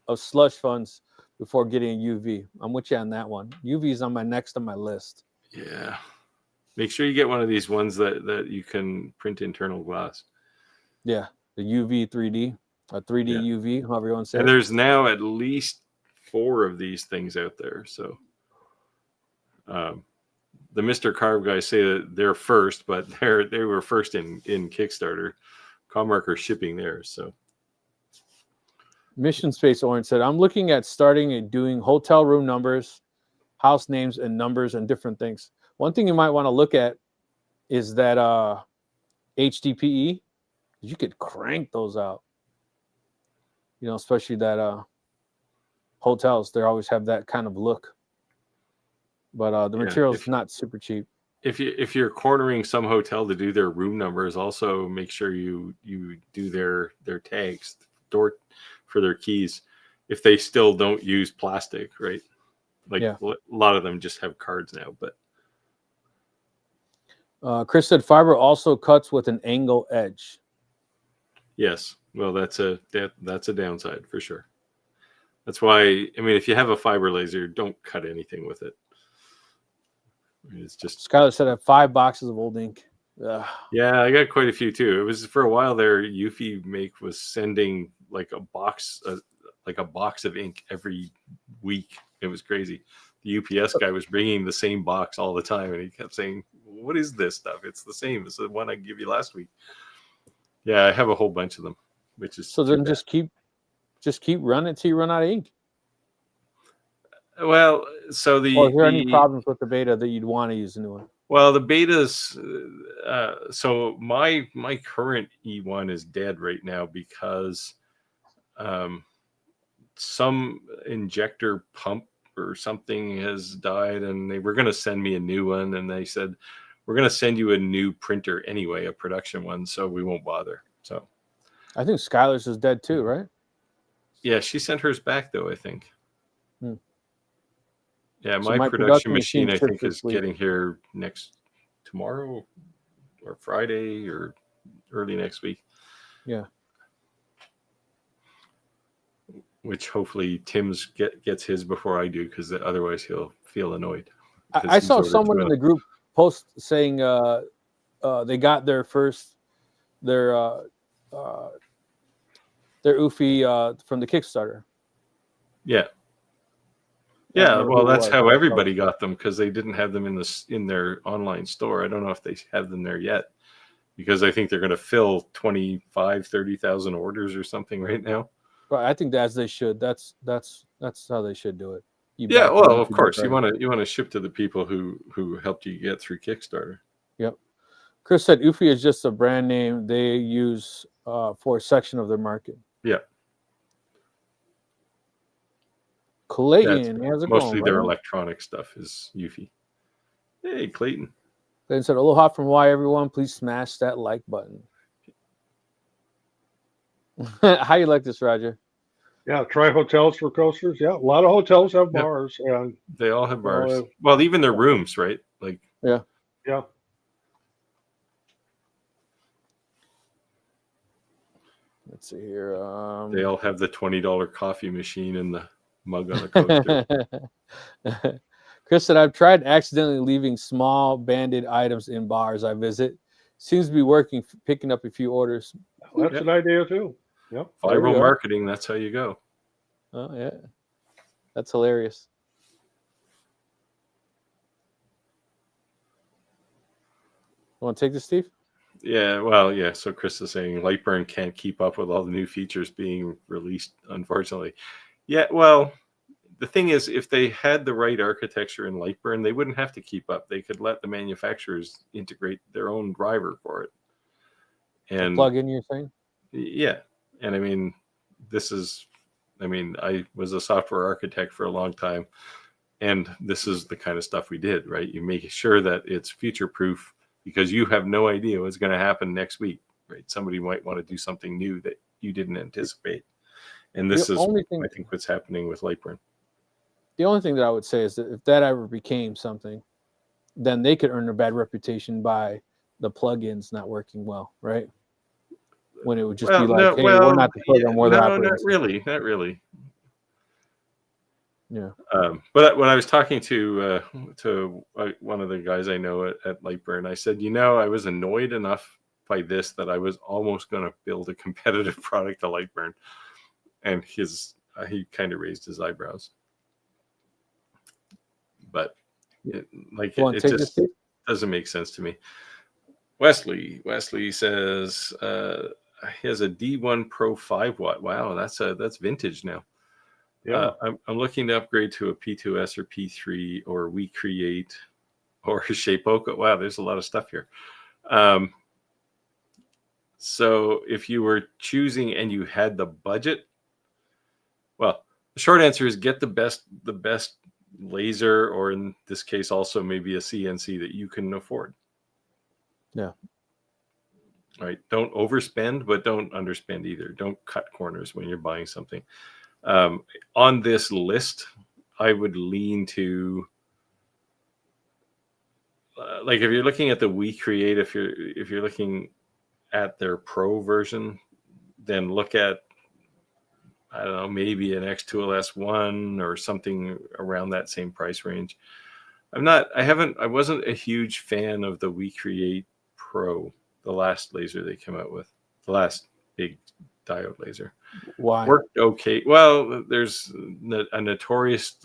of slush funds before getting a UV. I'm with you on that one. UV is on my next on my list. Yeah. Make sure you get one of these ones that you can print internal glass. Yeah. The UV 3D, a 3D UV, however you want to say it. And there's now at least 4 of these things out there. So the Mr. Carve guys say that they're first, but they were first in Kickstarter. Commarker shipping theirs. So Mission Space Orange said, I'm looking at starting and doing hotel room numbers, house names, and numbers and different things. One thing you might want to look at is that HDPE. You could crank those out. Especially that hotels, they always have that kind of look. But the material is not super cheap. If you're cornering some hotel to do their room numbers, also make sure you do their tags door for their keys. If they still don't use plastic, right? Like a lot of them just have cards now. But Chris said fiber also cuts with an angle edge. Yes, well, that's a downside for sure. That's why, I mean, if you have a fiber laser, don't cut anything with it. It's just. Skylar said I have 5 boxes of old ink. Ugh. Yeah, I got quite a few too. It was for a while there. Eufy Make was sending like a box of ink every week. It was crazy. The UPS guy was bringing the same box all the time, and he kept saying, "What is this stuff? It's the same as the one I gave you last week." Yeah, I have a whole bunch of them, which is so then just keep running till you run out of ink. Well, so or are there any problems with the beta that you'd want to use a new one? Well, the betas. So my current E1 is dead right now because some injector pump or something has died, and they were going to send me a new one, and they said, we're going to send you a new printer anyway, a production one, so we won't bother. So I think Skylar's is dead too, right? yeah, she sent hers back though, I think. Hmm. Yeah, So my production machine I think ships is this week. getting here tomorrow or Friday or early next week. Yeah. Which hopefully Tim's gets his before I do, because otherwise he'll feel annoyed. I saw someone in the group post saying they got their first their Oofy from the Kickstarter. Yeah. Yeah, well, that's how everybody got them, because they didn't have them in their online store. I don't know if they have them there yet, because I think they're going to fill 30,000 orders or something right now. Right, I think as they should. That's how they should do it. Yeah, well, of course, you want to ship to the people who helped you get through Kickstarter. Yep. Chris said Oofy is just a brand name they use for a section of their market. Yeah. Clayton, how's it mostly going, their brother? electronic stuff is Eufy. Hey, Clayton. Clayton said, "Aloha from Hawaii, everyone. Please smash that like button." How you like this, Roger? Yeah, try hotels for coasters. Yeah, a lot of hotels have bars, and they all have bars. Well, even their rooms, right? Like yeah. Let's see here. They all have the $20 coffee machine and the mug on the coaster. Chris said, "I've tried accidentally leaving small banded items in bars I visit. Seems to be working, picking up a few orders." That's an idea too. Yep. Viral marketing, that's how you go. Oh, yeah. That's hilarious. Want to take this, Steve? Yeah, well, yeah. So Chris is saying Lightburn can't keep up with all the new features being released, unfortunately. Yeah, well, the thing is, if they had the right architecture in Lightburn, they wouldn't have to keep up. They could let the manufacturers integrate their own driver for it. And plug in, you're saying? Yeah. And I mean, I was a software architect for a long time, and this is the kind of stuff we did, right? You make sure that it's future proof, because you have no idea what's going to happen next week, right? Somebody might want to do something new that you didn't anticipate. And this is, I think, what's happening with Lightburn. The only thing that I would say is that if that ever became something, then they could earn a bad reputation by the plugins not working well, right? When it would just be like, hey, we're not the program, we're the operating system. Not really. Yeah. But when I was talking to one of the guys I know at Lightburn, I said, I was annoyed enough by this that I was almost going to build a competitive product to Lightburn, and he kind of raised his eyebrows. But it just doesn't make sense to me. Wesley says he has a D1 Pro 5-watt. Wow, that's vintage now. Yeah, I'm looking to upgrade to a P2S or P3 or We Create or Shapeoko. Wow, there's a lot of stuff here. So if you were choosing and you had the budget, well, the short answer is get the best laser, or in this case also maybe a CNC that you can afford. Yeah. Right. Don't overspend, but don't underspend either. Don't cut corners when you're buying something. On this list, I would lean to like if you're looking at the We Create, if you're looking at their Pro version, then look at, I don't know, maybe an X2LS 1 or something around that same price range. I wasn't a huge fan of the We Create Pro, the last laser they came out with, the last big diode laser. Why? Worked okay. Well, there's a notorious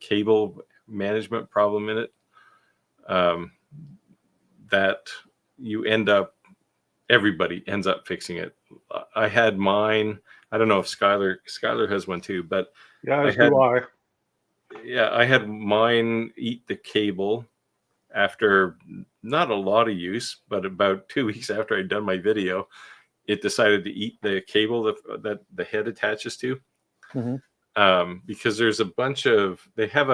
cable management problem in it that everybody ends up fixing it. I had mine. I don't know if Skylar has one too, but I had mine eat the cable after not a lot of use, but about 2 weeks after I'd done my video, it decided to eat the cable that the head attaches to. Mm-hmm. Because there's a bunch of, they have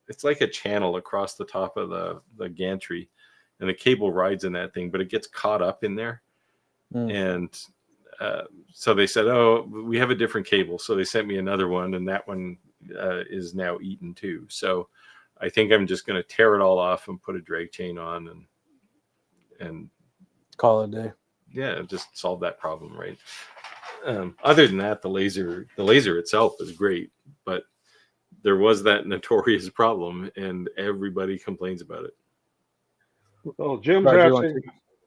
it's like a channel across the top of the gantry, and the cable rides in that thing, but it gets caught up in there. And so they said, oh, we have a different cable. So they sent me another one, and that one is now eaten too. So I think I'm just going to tear it all off and put a drag chain on and call it a day. Yeah, just solve that problem, right? Other than that, the laser itself is great, but there was that notorious problem, and everybody complains about it. Well, Jim's asking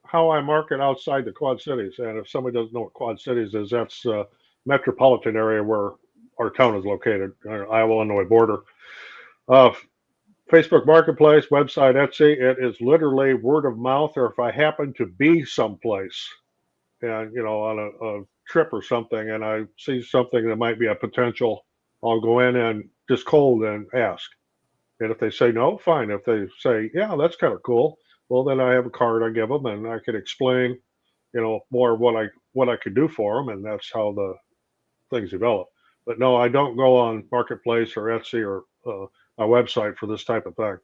how I market outside the Quad Cities, and if somebody doesn't know what Quad Cities is, that's a metropolitan area where our town is located, Iowa-Illinois border. Facebook Marketplace, website, Etsy. It is literally word of mouth, or if I happen to be someplace and, on a trip or something, and I see something that might be a potential, I'll go in and just cold and ask. And if they say no, fine. If they say, yeah, that's kind of cool, well, then I have a card I give them, and I can explain, more what I could do for them, and that's how the things develop. But no, I don't go on Marketplace or Etsy or a website for this type of thing.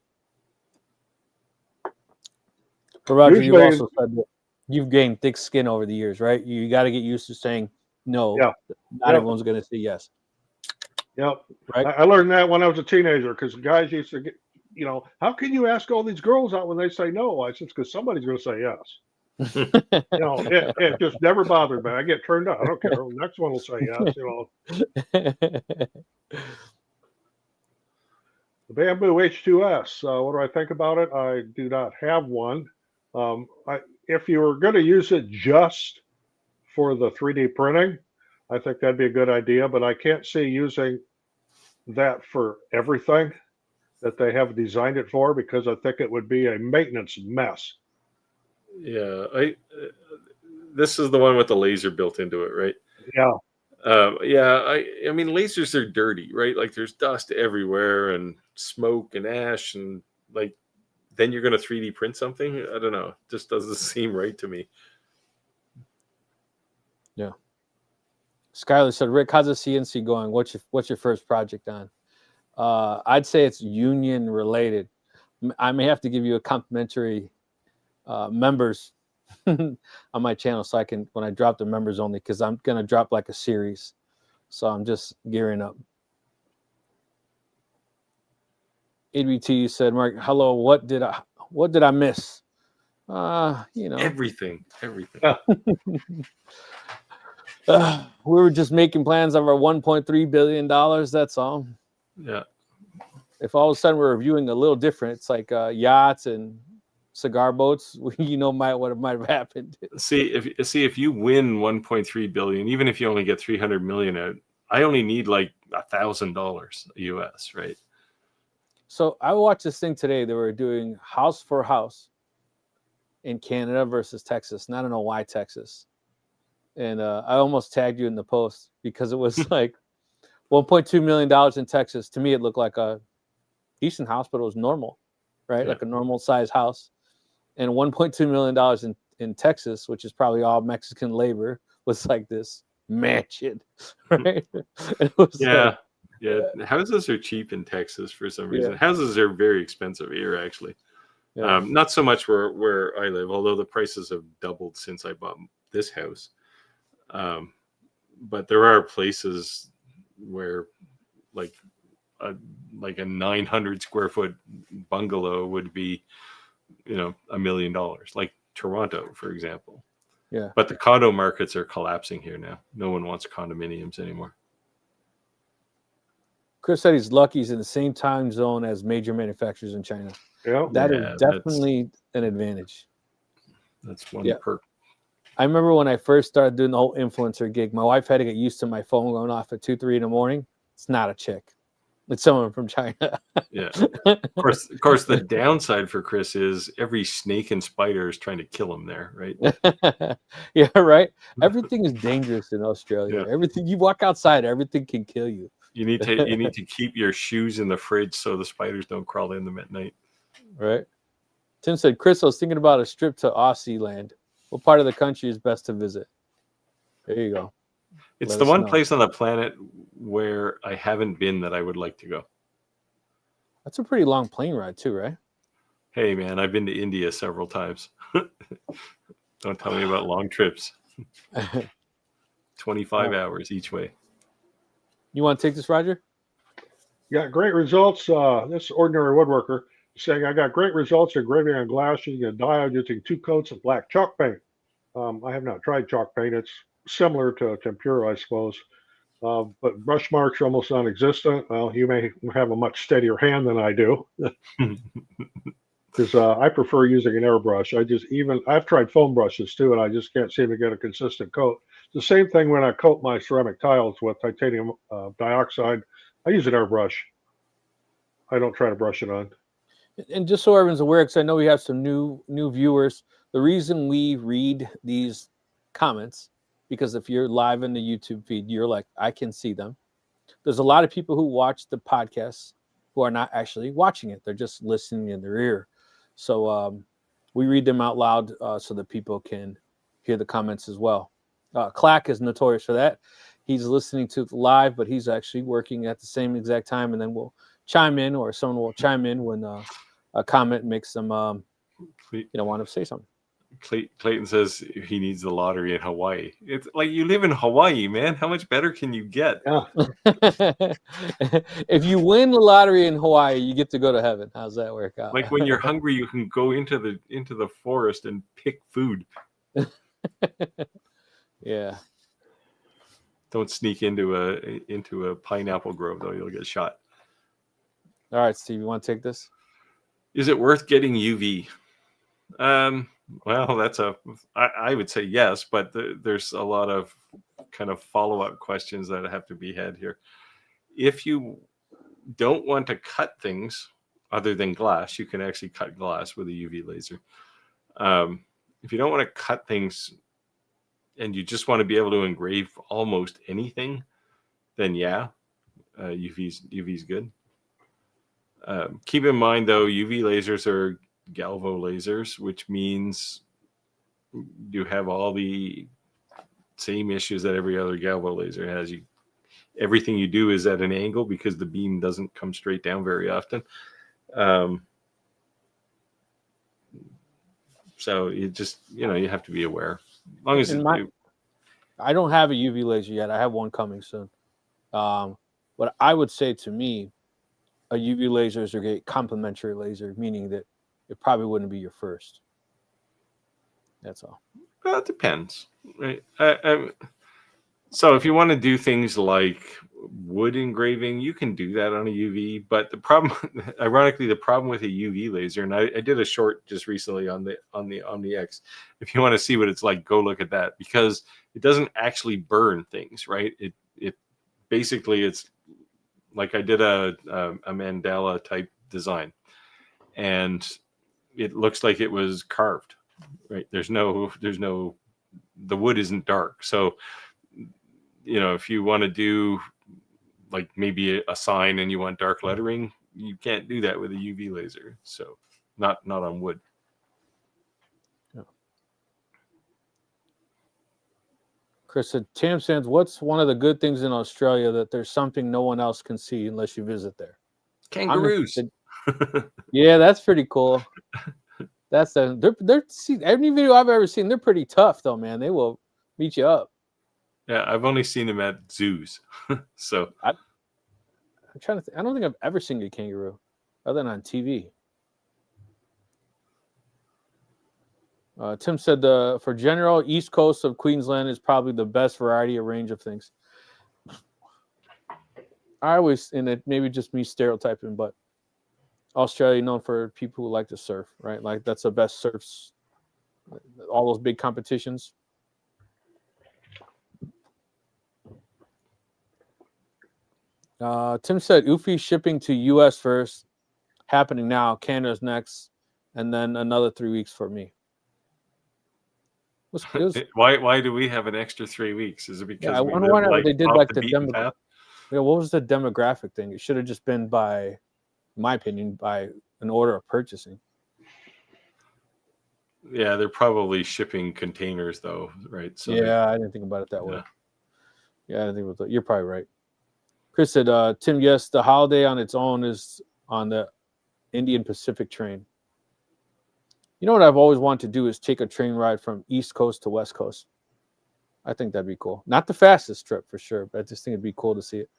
But Roger, you also said that you've gained thick skin over the years, right? You got to get used to saying no. Yeah. Not everyone's going to say yes. Yep. Right. I learned that when I was a teenager, because guys used to get, how can you ask all these girls out when they say no? I said, because somebody's going to say yes. It just never bothered me. I get turned on. I don't care. The next one will say yes. The Bamboo H2S. What do I think about it? I do not have one. If you were going to use it just for the 3D printing, I think that'd be a good idea. But I can't see using that for everything that they have designed it for, because I think it would be a maintenance mess. Yeah, this is the one with the laser built into it, right? Yeah. I mean, lasers are dirty, right? Like there's dust everywhere and smoke and ash, and like then you're going to 3D print something. I don't know. It just doesn't seem right to me. Yeah. Skylar said, Rick, how's the CNC going? What's your first project on? I'd say it's union related. I may have to give you a complimentary members on my channel, so I can, when I drop the members only, because I'm gonna drop like a series, so I'm just gearing up. Ep82 said, Mark, hello, what did I miss? Everything. We were just making plans of our $1.3 billion. That's all. Yeah. If all of a sudden we're reviewing a little different, it's like yachts and cigar boats, what might have happened. See if you win 1.3 billion, even if you only get 300 million out, I only need like $1,000 US, right? So I watched this thing today. They were doing house for house in Canada versus Texas, and I don't know why Texas. And I almost tagged you in the post because it was like $1.2 million in Texas. To me, it looked like a decent house, but it was normal, right? Yeah. Like a normal size house. And $1.2 million in Texas, which is probably all Mexican labor, was like this mansion, right? It was yeah. Houses are cheap in Texas for some reason. Yeah. Houses are very expensive here, actually. Yeah. Not so much where I live, although the prices have doubled since I bought this house. But there are places where like a 900 square foot bungalow would be, $1 million, like Toronto, for example. Yeah. But the condo markets are collapsing here now. No one wants condominiums anymore. Chris said he's lucky he's in the same time zone as major manufacturers in China. Yeah. That is definitely an advantage. That's one perk. I remember when I first started doing the whole influencer gig, my wife had to get used to my phone going off at 2, 3 in the morning. It's not a chick. It's someone from China. Yeah. Of course, the downside for Chris is every snake and spider is trying to kill him there, right? Yeah, right. Everything is dangerous in Australia. Yeah. Everything you walk outside, everything can kill you. You need to keep your shoes in the fridge so the spiders don't crawl in them at night. Right. Tim said, Chris, I was thinking about a trip to Aussie land. What part of the country is best to visit? There you go. It's the one place on the planet where I haven't been that I would like to go. That's a pretty long plane ride too, right? Hey, man, I've been to India several times. Don't tell me about long trips. 25 hours each way. You want to take this, Roger? Yeah, great results. This ordinary woodworker saying I got great results engraving on glass using a diode using 2 coats of black chalk paint. I have not tried chalk paint. It's similar to tempera, I suppose. But brush marks are almost non-existent. Well, you may have a much steadier hand than I do, because I prefer using an airbrush. I've tried foam brushes too, and I just can't seem to get a consistent coat. The same thing when I coat my ceramic tiles with titanium dioxide. I use an airbrush. I don't try to brush it on. And just so everyone's aware, because I know we have some new viewers, the reason we read these comments, because if you're live in the YouTube feed, you're like, I can see them. There's a lot of people who watch the podcast who are not actually watching it. They're just listening in their ear. So we read them out loud so that people can hear the comments as well. Clack is notorious for that. He's listening to it live, but he's actually working at the same exact time, and then we'll chime in, or someone will chime in when a comment makes them want to say something. Clayton says he needs the lottery in Hawaii. It's like, you live in Hawaii, man. How much better can you get? Yeah. If you win the lottery in Hawaii, you get to go to heaven. How's that work out? Like, when you're hungry, you can go into the forest and pick food. Yeah. Don't sneak into a pineapple grove, though. You'll get shot. All right, Steve, you want to take this? Is it worth getting UV? Well, I would say yes, but there's a lot of kind of follow-up questions that have to be had here. If you don't want to cut things other than glass, you can actually cut glass with a UV laser. If you don't want to cut things and you just want to be able to engrave almost anything, then yeah, UV's good. Keep in mind, though, UV lasers are galvo lasers, which means you have all the same issues that every other galvo laser has. Everything you do is at an angle because the beam doesn't come straight down very often. So you just, you have to be aware. As long as I don't have a UV laser yet. I have one coming soon. But I would say, to me, a UV laser is a great complementary laser, meaning that it probably wouldn't be your first. That's all. Well, it depends, right? So if you want to do things like wood engraving, you can do that on a UV. But the problem, ironically, the problem with a UV laser, and I did a short just recently on the OmniX. If you want to see what it's like, go look at that, because it doesn't actually burn things, right? It basically, it's like, I did a mandala type design, and it looks like it was carved, right? The wood isn't dark. So, if you want to do like maybe a sign and you want dark lettering, you can't do that with a UV laser. So not on wood. Yeah. Chris said, Tam Sands, what's one of the good things in Australia that there's something no one else can see unless you visit there? Kangaroos. Yeah, that's pretty cool. They're see, every video I've ever seen, they're pretty tough though, man. They will beat you up. Yeah, I've only seen them at zoos. So I'm trying to I don't think I've ever seen a kangaroo other than on TV. Tim said for general, east coast of Queensland is probably the best variety of range of things. I always, and it maybe just me stereotyping, but Australia known for people who like to surf, right? Like, that's the best surfs. All those big competitions. Tim said Ufi shipping to US first, happening now. Canada's next, and then another 3 weeks for me. Why do we have an extra 3 weeks? Is it because I wonder why they did like the demographic? Yeah, what was the demographic thing? It should have just been by, in my opinion, by an order of purchasing. Yeah, they're probably shipping containers though, right? So yeah, I didn't think about it that way. Yeah, I didn't think about that. You're probably right. Chris said, Tim, yes, the holiday on its own is on the Indian Pacific train. You know what I've always wanted to do is take a train ride from East Coast to West Coast. I think that'd be cool. Not the fastest trip for sure, but I just think it'd be cool to see it.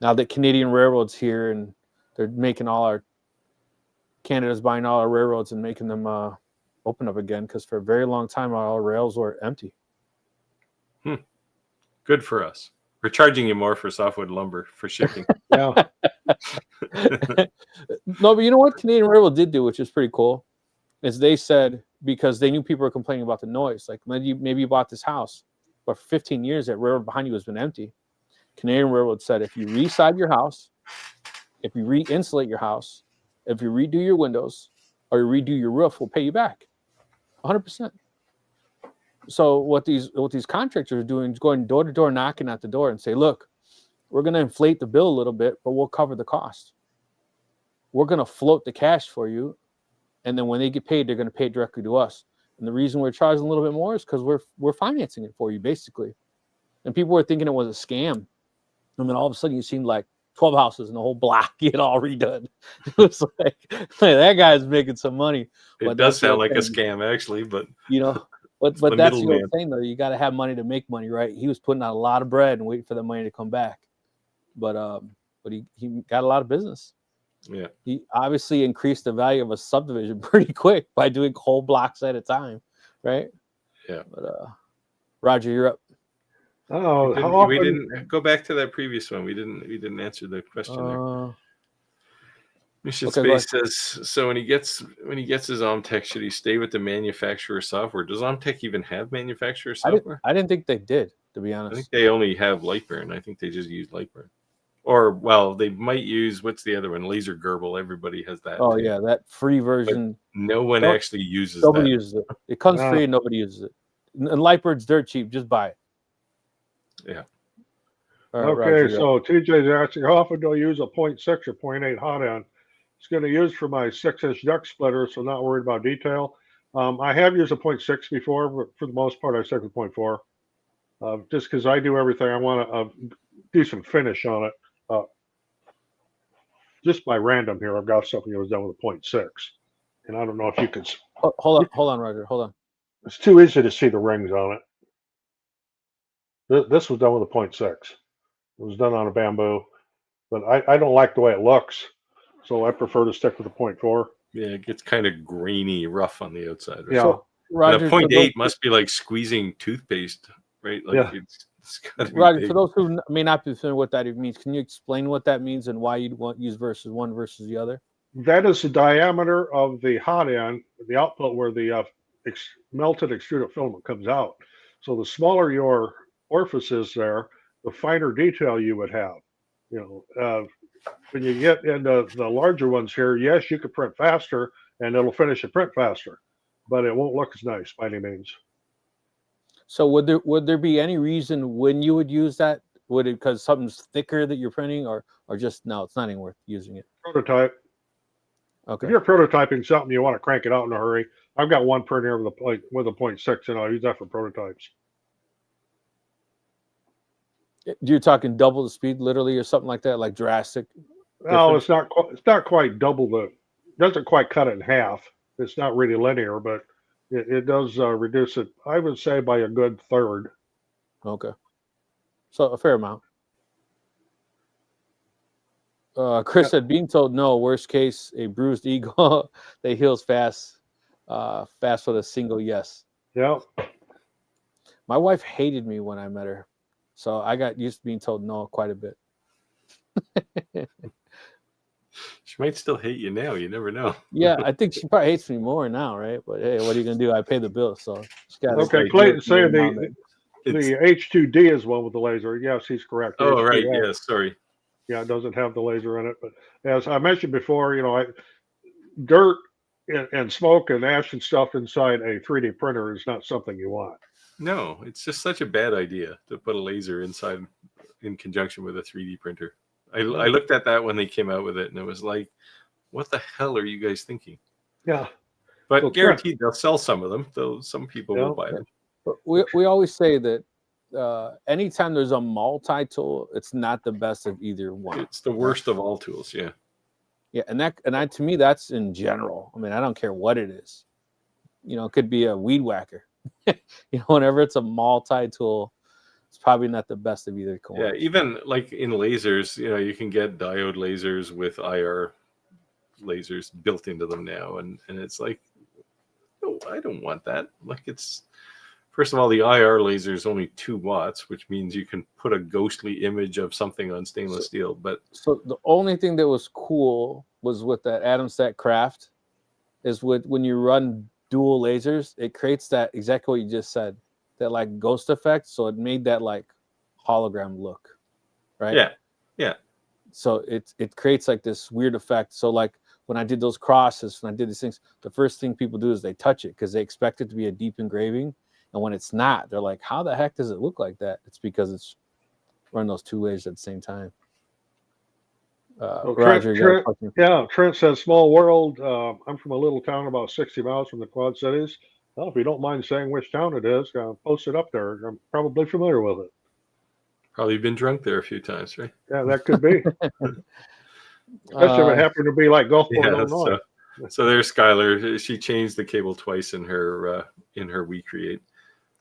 Now that Canadian Railroad's here and they're making Canada's buying all our railroads and making them open up again, because for a very long time all our rails were empty. Good for us. We're charging you more for softwood lumber for shipping. Yeah. No, but you know what Canadian Railroad did do, which is pretty cool, is they said, because they knew people were complaining about the noise, like maybe you bought this house, but for 15 years that railroad behind you has been empty. Canadian Railroad said if you re-side your house, if you re-insulate your house, if you redo your windows, or you redo your roof, we'll pay you back 100%. So what these contractors are doing is going door to door, knocking at the door and say, look, we're going to inflate the bill a little bit, but we'll cover the cost. We're going to float the cash for you. And then when they get paid, they're going to pay it directly to us. And the reason we're charging a little bit more is because we're financing it for you, basically. And people were thinking it was a scam. And then all of a sudden you seen like 12 houses in the whole block get all redone. It was like that guy's making some money. It does sound like a scam, actually, but you know, but that's what I'm saying though. You got to have money to make money, right? He was putting out a lot of bread and waiting for the money to come back. But he got a lot of business. Yeah. He obviously increased the value of a subdivision pretty quick by doing whole blocks at a time, right? Yeah. But Roger, you're up. Oh, we didn't go back to that previous one. We didn't answer the question there. Mission Space says, so when he gets his OMTech, should he stay with the manufacturer software? Does OMTech even have manufacturer software? I didn't think they did, to be honest. I think they only have Lightburn. I think they just use Lightburn. Or, well, they might use, what's the other one? Laser Gerbil. Everybody has that. Oh, yeah, that free version. But no one actually uses Nobody uses it. It comes free and nobody uses it. And Lightbird's dirt cheap. Just buy it. Yeah. Right, okay, Roger, so TJ's asking, how often do I use a 0.6 or 0.8 hot end? It's going to use for my 6-inch duct splitter, so not worried about detail. I have used a 0.6 before, but for the most part, I stick with 0.4. Just because I do everything, I want a decent finish on it. Just by random here, I've got something that was done with a 0.6, and I don't know if you could. Hold on, Roger. Hold on. It's too easy to see the rings on it. This was done with a 0.6. It was done on a bamboo, but I don't like the way it looks, so I prefer to stick with a 0.4. Yeah, it gets kind of grainy, rough on the outside. Yeah. So, Roger, a 0.8 must be like squeezing toothpaste, right? Like yeah. It's gotta be Roger, big. for those who may not be familiar with what that means, can you explain what that means and why you'd want to use one versus the other? That is the diameter of the hot end, the output where the melted extruded filament comes out. So the smaller your orifice is there, the finer detail you would have. You know, when you get into the larger ones here, yes, you could print faster and it'll finish the print faster, but it won't look as nice by any means. So would there be any reason when you would use that? Would it because something's thicker that you're printing, or just no, it's not even worth using it? Prototype. Okay. If you're prototyping something, you want to crank it out in a hurry. I've got one printer with a 0.6, and I'll use that for prototypes. You're talking double the speed, literally, or something like that, like drastic? No, it's not quite double the. Doesn't quite cut it in half. It's not really linear, but it does reduce it. I would say by a good third. Okay, so a fair amount. Chris said, being told no, worst case, a bruised ego that heals fast with a single yes. Yeah. My wife hated me when I met her, so I got used to being told no quite a bit. She might still hate you now. You never know. Yeah, I think she probably hates me more now, right? But hey, what are you gonna do? I pay the bill, so she got. Okay, Clayton saying the H2D is one with the laser. Yes, he's correct. Oh, right. Yeah, sorry. Yeah, it doesn't have the laser in it, but as I mentioned before, you know, dirt and smoke and ash and stuff inside a 3D printer is not something you want. No, it's just such a bad idea to put a laser inside in conjunction with a 3D printer. I looked at that when they came out with it, and it was like, what the hell are you guys thinking? Yeah. But well, guaranteed they'll sell some of them, though some people will buy them. But we always say that anytime there's a multi-tool, it's not the best of either one. It's the worst of all tools, yeah. Yeah, and to me, that's in general. I mean, I don't care what it is. It could be a weed whacker. Whenever it's a multi-tool, it's probably not the best of either coins. Yeah, even like in lasers, you can get diode lasers with IR lasers built into them now, and it's like, no, I don't want that. Like, it's, first of all, the IR laser is only 2 watts, which means you can put a ghostly image of something on stainless steel. But so the only thing that was cool was with that Adamstack Craft is when you run dual lasers, it creates that exactly what you just said, that like ghost effect. So it made that like hologram look, right? Yeah. So it creates like this weird effect. So like when I did those crosses, when I did these things, the first thing people do is they touch it because they expect it to be a deep engraving. And when it's not, they're like, how the heck does it look like that? It's because it's running those 2 lasers at the same time. Roger, Trent says, small world. I'm from a little town about 60 miles from the Quad Cities. Well, if you don't mind saying which town it is, post it up there. I'm probably familiar with it. Probably been drunk there a few times, right? Yeah, that could be. Especially if it happened to be like Gulfport, Illinois. So there's Skylar. She changed the cable twice in her WeCreate.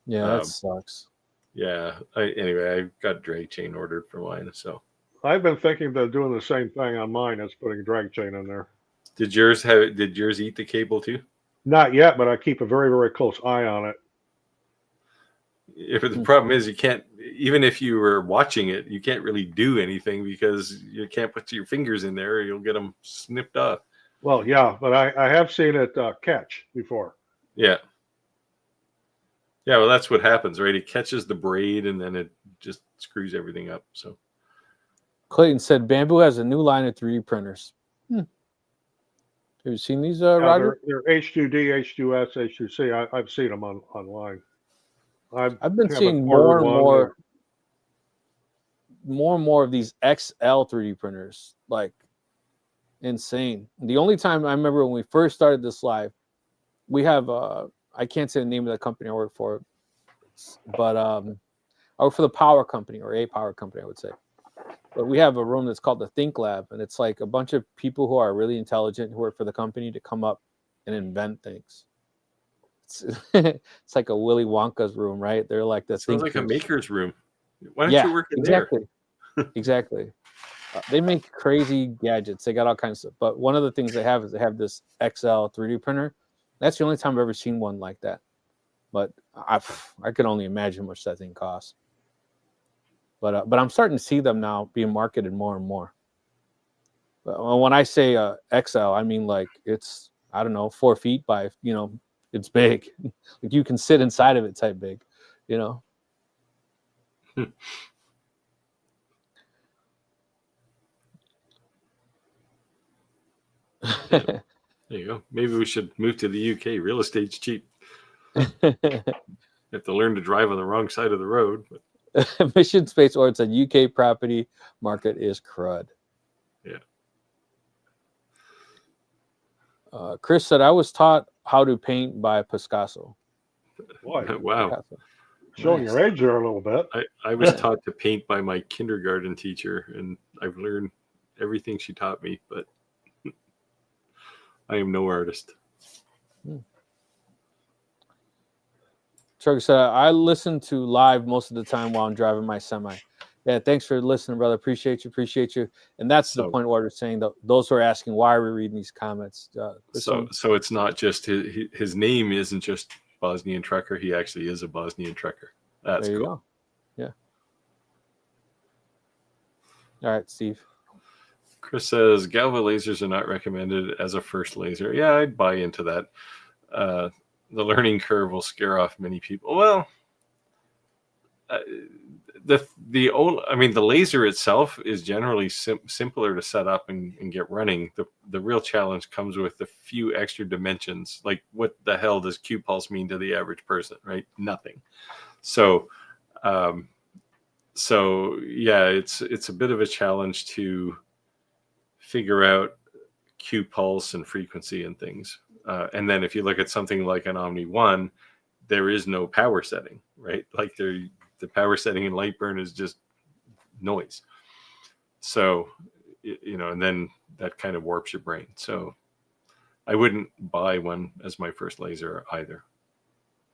Yeah, that sucks. Yeah. Anyway, I got drag chain ordered for mine, so. I've been thinking of doing the same thing on mine as putting drag chain in there. Did yours eat the cable too? Not yet, but I keep a very, very close eye on it. If the problem is you can't, even if you were watching it, you can't really do anything because you can't put your fingers in there or you'll get them snipped off. Well, yeah, but I have seen it catch before. Yeah. Yeah, well, that's what happens, right? It catches the braid and then it just screws everything up. So Clayton said Bamboo has a new line of 3D printers. Have you seen these, Roger? They're H2D, H2S, H2C. I've seen them online. I've been seeing more and more of these XL 3D printers, like insane. The only time I remember when we first started this live, we have I can't say the name of the company I work for, but I work for the power company, or a power company, I would say. But we have a room that's called the Think Lab, and it's like a bunch of people who are really intelligent who work for the company to come up and invent things. It's like a Willy Wonka's room, right? They're like the sounds thinkers. like a maker's room. Why don't you work in there? Exactly. They make crazy gadgets. They got all kinds of stuff. But one of the things they have is they have this XL 3D printer. That's the only time I've ever seen one like that. But I can only imagine how much that thing costs. But I'm starting to see them now being marketed more and more. When I say XL, I mean like it's, I don't know, 4 feet by, it's big. Like you can sit inside of it type big, There you go. Maybe we should move to the UK. Real estate's cheap. You have to learn to drive on the wrong side of the road. But... Mission Space Or it's a UK property market is crud. Yeah. Chris said, I was taught how to paint by Picasso. Boy, wow. Picasso. Showing your age there a little bit. I was taught to paint by my kindergarten teacher, and I've learned everything she taught me, but I am no artist. Chuck said, I listen to live most of the time while I'm driving my semi. Yeah, thanks for listening, brother. Appreciate you. And that's the point where we're saying that those who are asking why are we reading these comments. So it's not just his name isn't just Bosnian Trucker. He actually is a Bosnian Trucker. That's there you cool. Go. Yeah. All right, Steve. Chris says Galva lasers are not recommended as a first laser. Yeah, I'd buy into that. The learning curve will scare off many people. Well, the laser itself is generally simpler to set up and get running. The real challenge comes with a few extra dimensions. Like, what the hell does Q pulse mean to the average person, right? Nothing. So yeah, it's a bit of a challenge to figure out Q pulse and frequency and things. And then if you look at something like an Omni 1, there is no power setting, right? Like the power setting in Lightburn is just noise. So and then that kind of warps your brain. So I wouldn't buy one as my first laser either.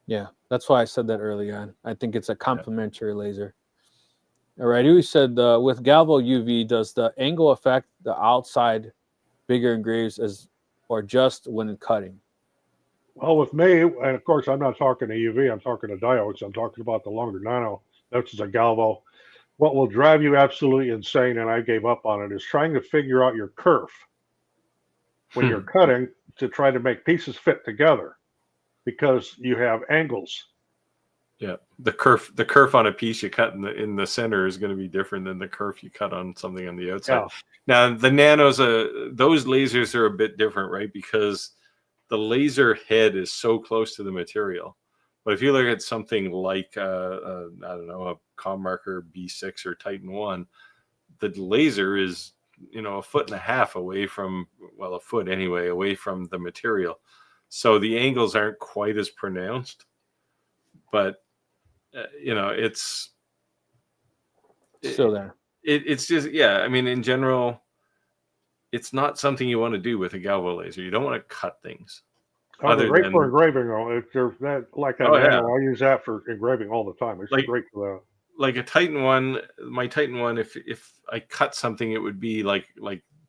Yeah, that's why I said that early on. I think it's a complementary laser. All right, who said with Galvo UV, does the angle affect the outside bigger engraves or just when cutting? Well, with me, and of course, I'm not talking to UV, I'm talking to diodes. I'm talking about the longer nano. That's a Galvo. What will drive you absolutely insane, and I gave up on it, is trying to figure out your kerf when you're cutting to try to make pieces fit together because you have angles. Yeah, the kerf on a piece you cut in the center is going to be different than the kerf you cut on something on the outside. Yeah. Now the nanos, those lasers are a bit different, right? Because the laser head is so close to the material. But if you look at something like I don't know, a Com Marker B6 or Titan 1, the laser is a foot and a half away from, well, a foot anyway, away from the material. So the angles aren't quite as pronounced, but it's still there. It's just, yeah. I mean, in general, it's not something you want to do with a Galvo laser. You don't want to cut things. Oh, they're great for engraving, though. If there's that, like that nano, I use that for engraving all the time. It's great for that. Like a Titan 1, my Titan 1, if I cut something, it would be like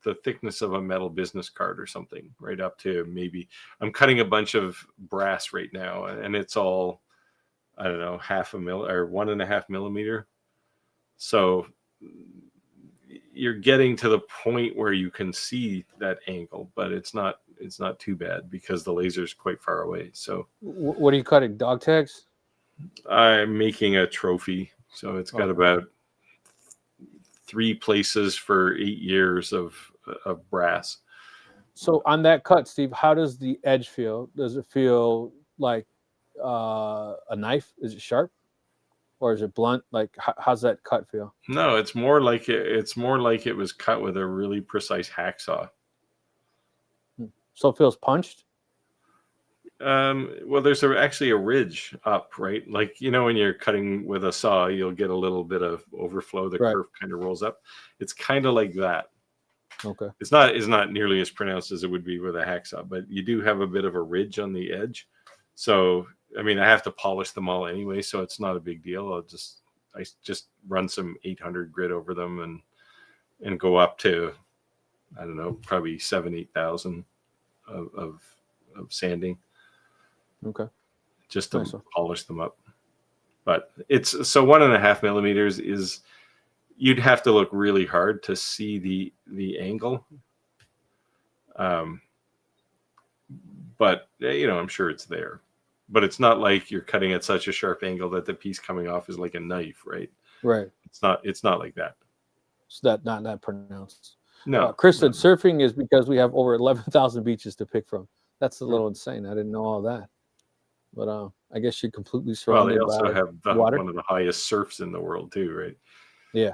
the thickness of a metal business card or something, right up to maybe, I'm cutting a bunch of brass right now, and it's all, I don't know, 1.5 millimeter. So you're getting to the point where you can see that angle, but it's not too bad because the laser's quite far away. So what are you cutting? Dog tags? I'm making a trophy. So it's got about 3 places for 8 years of brass. So on that cut, Steve, how does the edge feel? Does it feel like a knife? Is it sharp, or is it blunt? Like how's that cut feel? No, it's more like it was cut with a really precise hacksaw. So it feels punched? Well, there's actually a ridge up, right? Like, when you're cutting with a saw, you'll get a little bit of overflow. The kerf kind of rolls up. It's kind of like that. Okay. It's not nearly as pronounced as it would be with a hacksaw, but you do have a bit of a ridge on the edge. So, I mean, I have to polish them all anyway, so it's not a big deal. I just run some 800 grit over them and go up to, I don't know, probably 7,000-8,000 of sanding. Okay. Just to polish them up. But it's so 1.5 millimeters is, you'd have to look really hard to see the angle. But I'm sure it's there. But it's not like you're cutting at such a sharp angle that the piece coming off is like a knife, right? Right. It's not like that. It's not that pronounced. No. Chris said surfing is because we have over 11,000 beaches to pick from. That's a little insane. I didn't know all that. But I guess you're completely surrounded by water. Well, they also have one of the highest surfs in the world too, right? Yeah.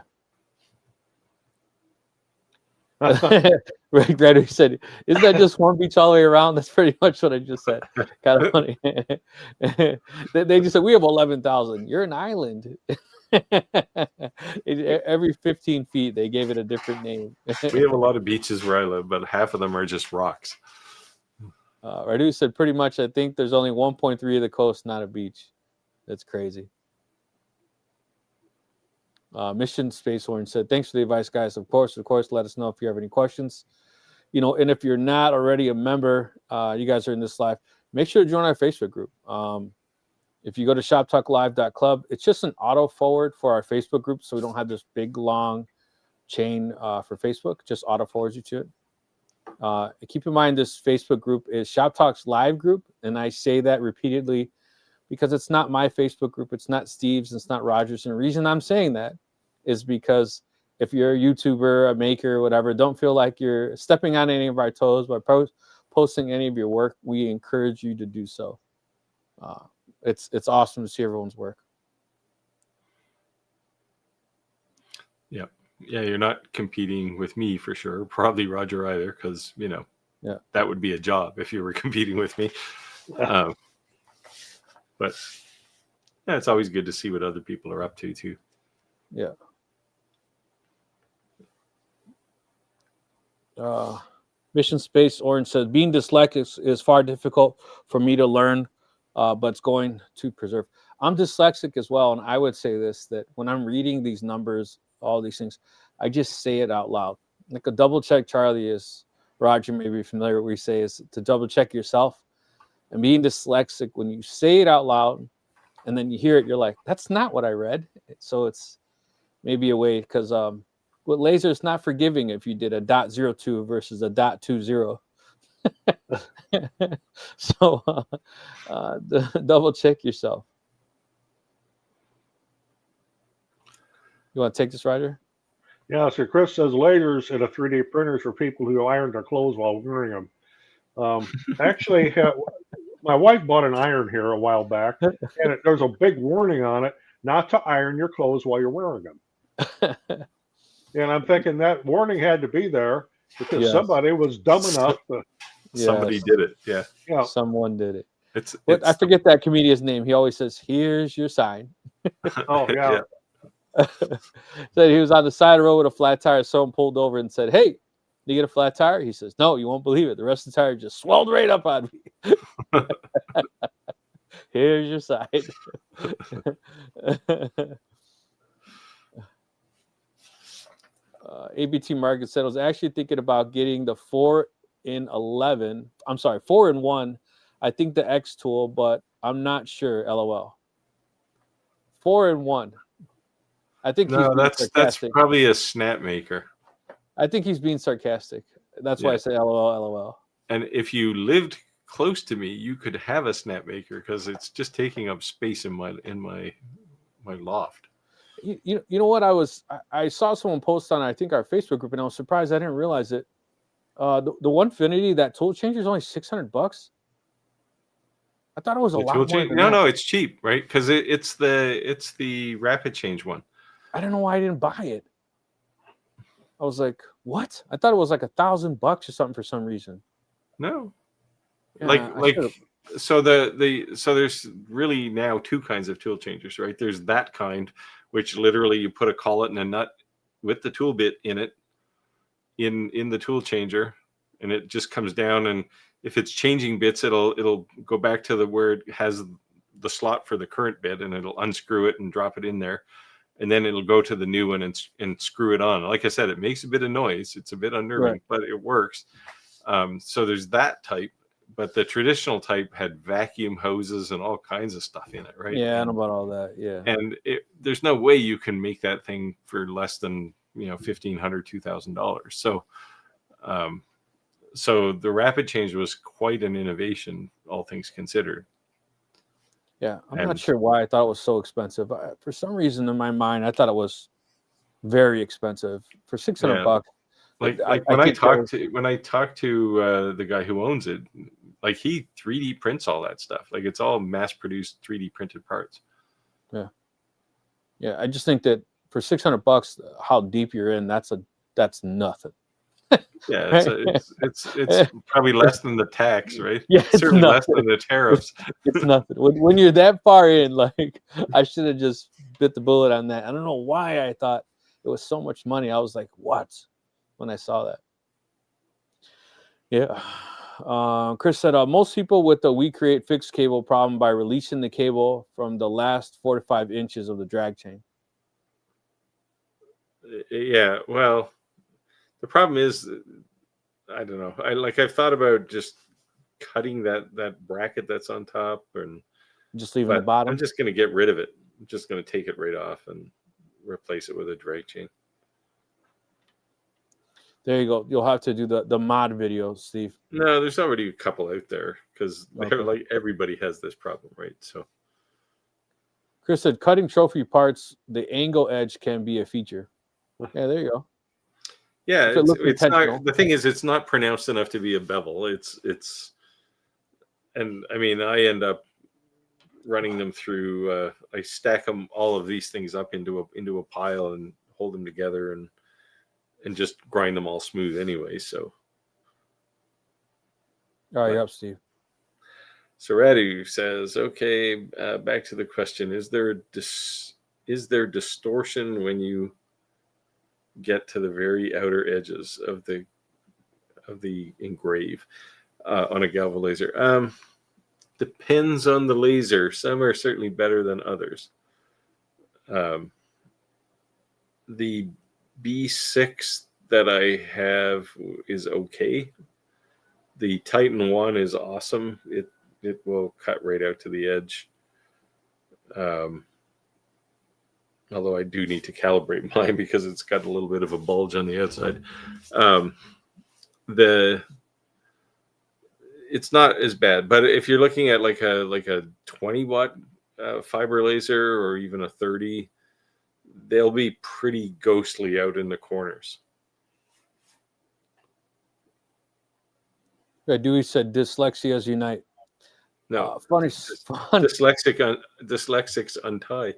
Rick Redder said, "Isn't that just one beach all the way around?" That's pretty much what I just said. Kind of funny. They just said we have 11,000. You're an island. Every 15 feet, they gave it a different name. We have a lot of beaches where I live, but half of them are just rocks. Radu said, pretty much, I think there's only 1.3 of the coast, not a beach. That's crazy. Mission Space Orange said, thanks for the advice, guys. Of course, let us know if you have any questions. And if you're not already a member, you guys are in this live, make sure to join our Facebook group. If you go to shoptalklive.club, it's just an auto forward for our Facebook group, so we don't have this big, long chain for Facebook. Just auto forwards you to it. Keep in mind, this Facebook group is Shop Talk's live group, and I say that repeatedly because it's not my Facebook group. It's not Steve's. It's not Roger's. And the reason I'm saying that is because if you're a YouTuber, a maker, whatever, don't feel like you're stepping on any of our toes by posting any of your work. We encourage you to do so. It's awesome to see everyone's work. Yeah. Yeah, you're not competing with me for sure. Probably Roger either, because that would be a job if you were competing with me. But yeah, it's always good to see what other people are up to too. Yeah. Mission Space Orange says, being dyslexic is far difficult for me to learn, but it's going to preserve. I'm dyslexic as well, and I would say this, that when I'm reading these numbers, all these things, I just say it out loud. Like a double check, Charlie, is, Roger may be familiar with what we say, is to double check yourself. And being dyslexic, when you say it out loud and then you hear it, you're like, that's not what I read. So it's maybe a way, because with laser, it's not forgiving if you did a .02 versus a .20. So double check yourself. You want to take this, Roger? Yeah, so Chris says lasers and a 3D printers for people who iron their clothes while wearing them. Actually, my wife bought an iron here a while back, and there's a big warning on it not to iron your clothes while you're wearing them. And I'm thinking that warning had to be there because somebody was dumb enough to. Somebody did it. Yeah. Yeah. Someone did it. It's I forget that comedian's name. He always says, "Here's your sign." Oh, yeah. So he was on the side of the road with a flat tire. Someone pulled over and said, "Hey, you get a flat tire?" He says, "No, you won't believe it. The rest of the tire just swelled right up on me." Here's your sign. ABT Market said, I was actually thinking about getting the 4-in-11. I'm sorry, 4-in-1. I think the X tool, but I'm not sure. LOL. 4-in-1. I think no, that's probably a snap maker. I think he's being sarcastic. That's why I say LOL. And if you lived close to me, you could have a snap maker because it's just taking up space in my loft. You know what? I saw someone post on, I think, our Facebook group, and I was surprised I didn't realize it. The Onefinity, that tool changer, is only $600. I thought it was a lot more. No, it's cheap, right? Because it's the rapid change one. I don't know why I didn't buy it. I was like, what? I thought it was like $1,000 or something for some reason. No, yeah, so there's really now two kinds of tool changers, right? There's that kind, which literally you put a collet and a nut with the tool bit in it, in the tool changer, and it just comes down, and if it's changing bits, it'll go back to where it has the slot for the current bit, and it'll unscrew it and drop it in there, and then it'll go to the new one and screw it on. Like I said, it makes a bit of noise. It's a bit unnerving, but it works. So there's that type, but the traditional type had vacuum hoses and all kinds of stuff in it, right? Yeah, I know about all that. Yeah, and there's no way you can make that thing for less than $1,500, $2,000. So the rapid change was quite an innovation, all things considered. Yeah, I'm not sure why I thought it was so expensive. For some reason in my mind, I thought it was very expensive for $600. Like when I talked to the guy who owns it, like he 3D prints all that stuff. Like it's all mass produced 3D printed parts. Yeah. I just think that for $600, how deep you're in, that's nothing. Yeah, it's probably less than the tax, right? Yeah, it's certainly less than the tariffs. It's nothing. When you're that far in, like I should have just bit the bullet on that. I don't know why I thought it was so much money. I was like, what? When I saw that. Yeah. Chris said, most people with the We Create fixed cable problem by releasing the cable from the last 4 to 5 inches of the drag chain. Yeah, well, the problem is, I don't know. I've thought about just cutting that bracket that's on top and just leaving the bottom. I'm just going to get rid of it. I'm just going to take it right off and replace it with a drag chain. There you go. You'll have to do the mod video, Steve. No, there's already a couple out there because they're like everybody has this problem, right? So Chris said, cutting trophy parts, the angle edge can be a feature. Yeah, there you go. Yeah, it's not. The thing is, it's not pronounced enough to be a bevel. And I mean, I end up running them through. I stack all of these things up into a pile and hold them together and just grind them all smooth anyway. So, all right, up, Steve. So Radu says, okay, back to the question: is there distortion when you get to the very outer edges of the engrave on a galvo laser. Depends on the laser. Some are certainly better than others. The B6 that I have is okay. The Titan 1 is awesome. It will cut right out to the edge. Although I do need to calibrate mine because it's got a little bit of a bulge on the outside. It's not as bad, but if you're looking at like a 20 watt fiber laser or even a 30, they'll be pretty ghostly out in the corners. Dewey said dyslexias unite. No, dyslexics untie.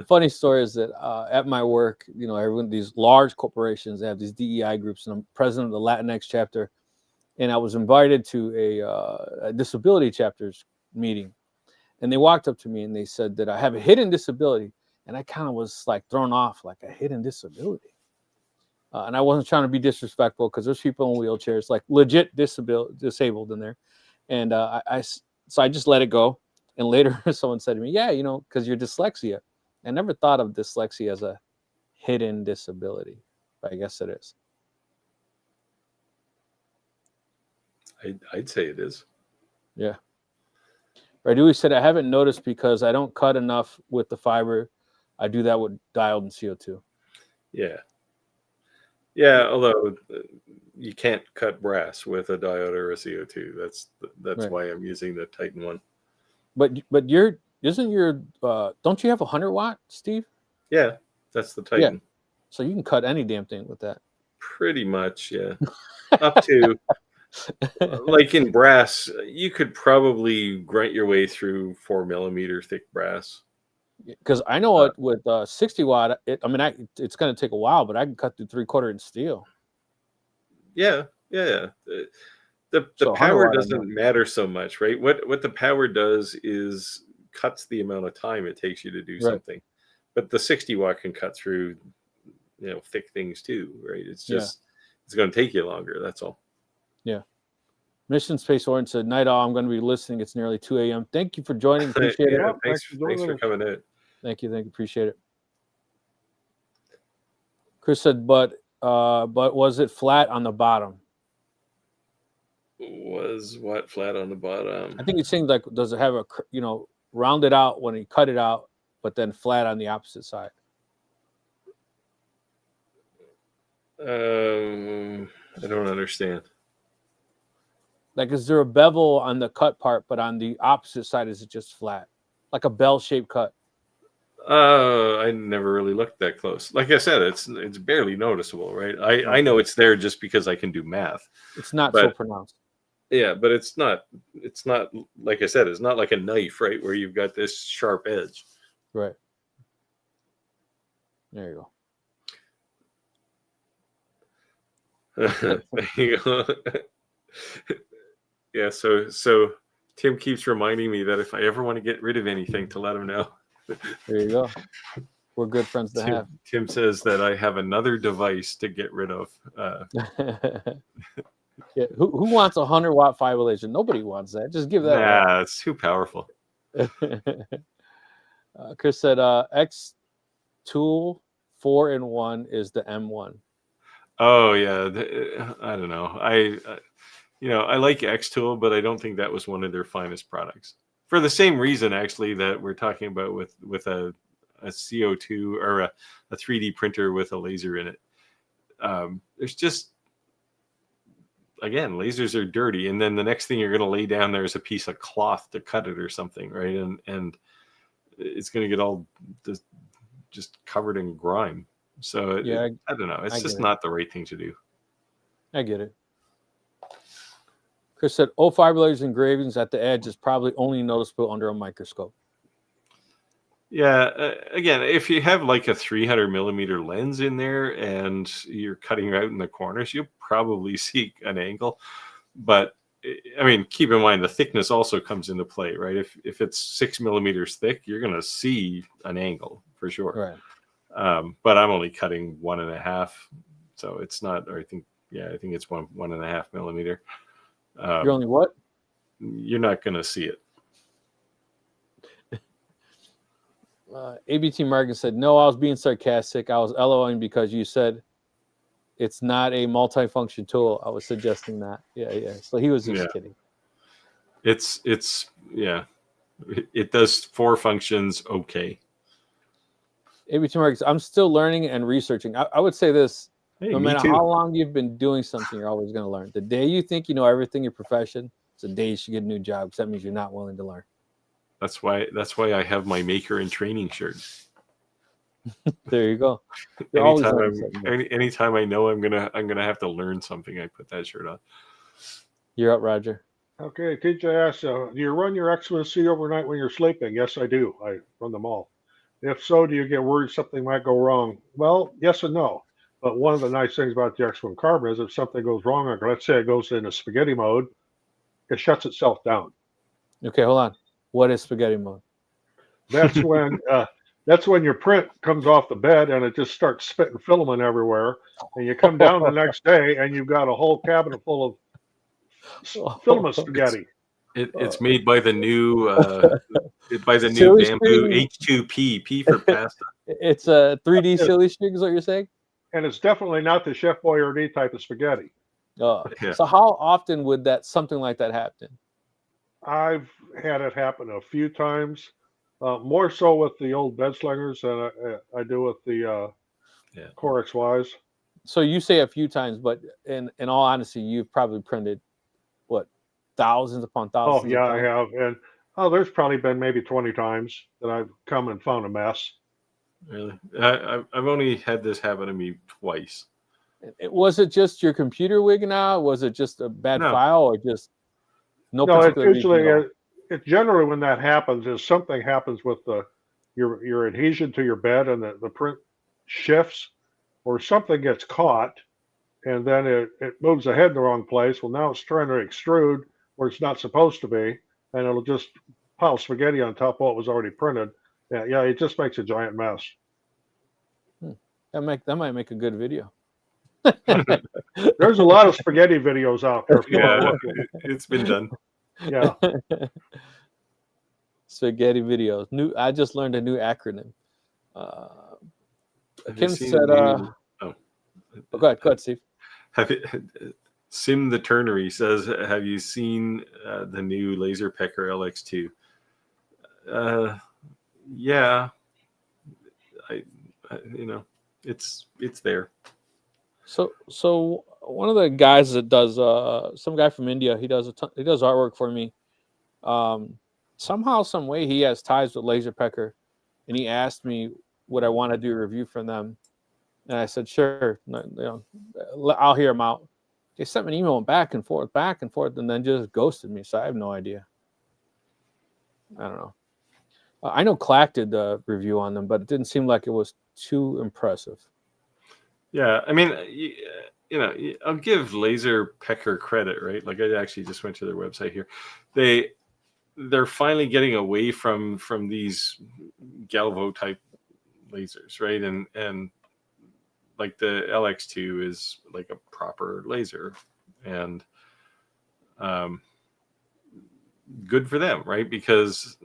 Funny story is that at my work, everyone, these large corporations, they have these DEI groups, and I'm president of the Latinx chapter, and I was invited to a disability chapters meeting, and they walked up to me and they said that I have a hidden disability, and I kind of was like thrown off, like a hidden disability. And I wasn't trying to be disrespectful because there's people in wheelchairs, like legit disabled in there. And so I just let it go. And later someone said to me, yeah, because you're dyslexia. I never thought of dyslexia as a hidden disability, but I guess it is. I'd say it is. Yeah. Radui said, I haven't noticed because I don't cut enough with the fiber. I do that with diode and CO2. Yeah. Yeah, although you can't cut brass with a diode or a CO2. That's right. Why I'm using the Titan 1. But don't you have 100 watt, Steve? Yeah, that's the Titan. Yeah. So you can cut any damn thing with that. Pretty much, yeah. Up to like in brass, you could probably grunt your way through 4 millimeter thick brass. Because I know with 60 watt, it's going to take a while, but I can cut through 3/4 inch steel. Yeah. The power doesn't matter so much, right? What the power does is cuts the amount of time it takes you to do something. But the 60 watt can cut through, thick things too, right? It's just it's going to take you longer. That's all. Yeah. Mission Space Orange said, "Night all. I'm going to be listening. It's nearly 2 a.m. Thank you for joining. Appreciate it. Thanks for coming out. Thank you. Appreciate it." Chris said, but was it flat on the bottom? Was what flat on the bottom? I think it's saying like, does it have a rounded out when you cut it out, but then flat on the opposite side? I don't understand. Like, is there a bevel on the cut part, but on the opposite side, is it just flat, like a bell-shaped cut? I never really looked that close. Like I said, it's barely noticeable, right? I know it's there just because I can do math. It's not so pronounced. Yeah, but it's not like I said, it's not like a knife, right? Where you've got this sharp edge. Right. There you go. There you go. Yeah, so Tim keeps reminding me that if I ever want to get rid of anything, to let him know. There you go. We're good friends to have. Tim says that I have another device to get rid of. Yeah, who wants 100 watt fiber laser? Nobody wants that. Just give that. Yeah, it's too powerful. Chris said, X tool 4-in-1 is the M1. Oh yeah, I don't know. I like X tool, but I don't think that was one of their finest products. For the same reason, actually, that we're talking about with a CO2 or a 3D printer with a laser in it. There's just, again, lasers are dirty, and then the next thing you're going to lay down there is a piece of cloth to cut it or something, right? And it's going to get all just covered in grime. So I don't know. It's just not the right thing to do. I get it. Chris said, fiber lasers engravings at the edge is probably only noticeable under a microscope. Yeah, again, if you have like a 300 millimeter lens in there and you're cutting out in the corners, you'll probably see an angle. But I mean, keep in mind the thickness also comes into play, right? If it's 6 millimeters thick, you're going to see an angle for sure. Right. But I'm only cutting 1.5, So it's not, or I think it's 1.5 millimeter. You're only what? You're not going to see it. ABT Morgan said, no, I was being sarcastic. I was LOLing because you said it's not a multifunction tool. I was suggesting that. Yeah. So he was just kidding. It's it does 4 functions. Okay. ABT Morgan, I'm still learning and researching. I would say this, hey, no matter how long you've been doing something, you're always going to learn. The day you think you know everything in your profession, it's the day you should get a new job, because that means you're not willing to learn. That's why I have my maker and training shirt. There you go. Anytime I know I'm gonna have to learn something, I put that shirt on. You're up, Roger. Okay, TJ asks, do you run your X1C overnight when you're sleeping? Yes, I do. I run them all. If so, do you get worried something might go wrong? Well, yes and no. But one of the nice things about the X1 Carbon is if something goes wrong, like let's say it goes into spaghetti mode, it shuts itself down. Okay, hold on. What is spaghetti mode? That's when your print comes off the bed and it just starts spitting filament everywhere. And you come down the next day and you've got a whole cabinet full of filament spaghetti. It's made by the new bamboo H2P, P for pasta. It's a 3D silly string, is what you're saying? And it's definitely not the Chef Boyardee type of spaghetti. So how often would something like that happen? I've had it happen a few times, more so with the old bed slingers than I do with the Core XYs. So you say a few times, but in all honesty, you've probably printed what, thousands upon thousands? Oh yeah, I have, and there's probably been maybe 20 times that I've come and found a mess. Really, I've only had this happen to me twice. Was it just your computer wigging out? Was it just a bad file, or just no? It's usually it's generally when that happens is something happens with your adhesion to your bed and the print shifts, or something gets caught, and then it moves the head in the wrong place. Well, now it's trying to extrude where it's not supposed to be, and it'll just pile spaghetti on top of what was already printed. Yeah, it just makes a giant mess. That might make a good video. There's a lot of spaghetti videos out there. It's been done. Yeah. Spaghetti videos. I just learned a new acronym. Kim said, go ahead, Steve. Sim the Turnery says, have you seen the new Laser Pecker LX2? Yeah. It's there. So one of the guys that does some guy from India, he does artwork for me. Somehow, some way, he has ties with Laser Pecker, and he asked me would I want to do a review for them, and I said sure. I'll hear him out. They sent me an email back and forth, and then just ghosted me. So I have no idea. I don't know. I know Clack did the review on them, but it didn't seem like it was too impressive. Yeah, I mean, I'll give Laser Pecker credit, right? Like I actually just went to their website here. They're finally getting away from these Galvo type lasers, right? And like the LX2 is like a proper laser, and good for them, right? Because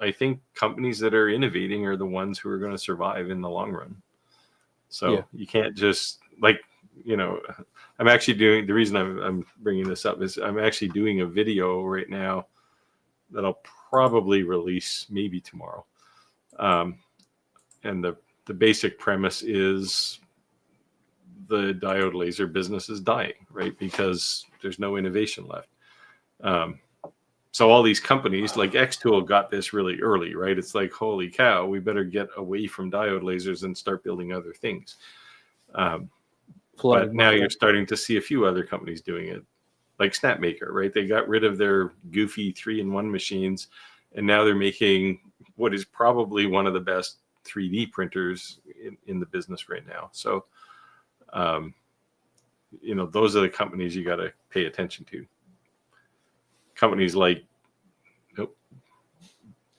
I think companies that are innovating are the ones who are going to survive in the long run. So you can't just I'm actually doing, the reason I'm bringing this up is I'm actually doing a video right now that I'll probably release maybe tomorrow. And the basic premise is the diode laser business is dying, right? Because there's no innovation left. So all these companies like Xtool got this really early, right? It's like, holy cow, we better get away from diode lasers and start building other things. But now you're starting to see a few other companies doing it, like Snapmaker, right? They got rid of their goofy 3-in-1 machines, and now they're making what is probably one of the best 3D printers in the business right now. So, those are the companies you got to pay attention to. Companies like, nope.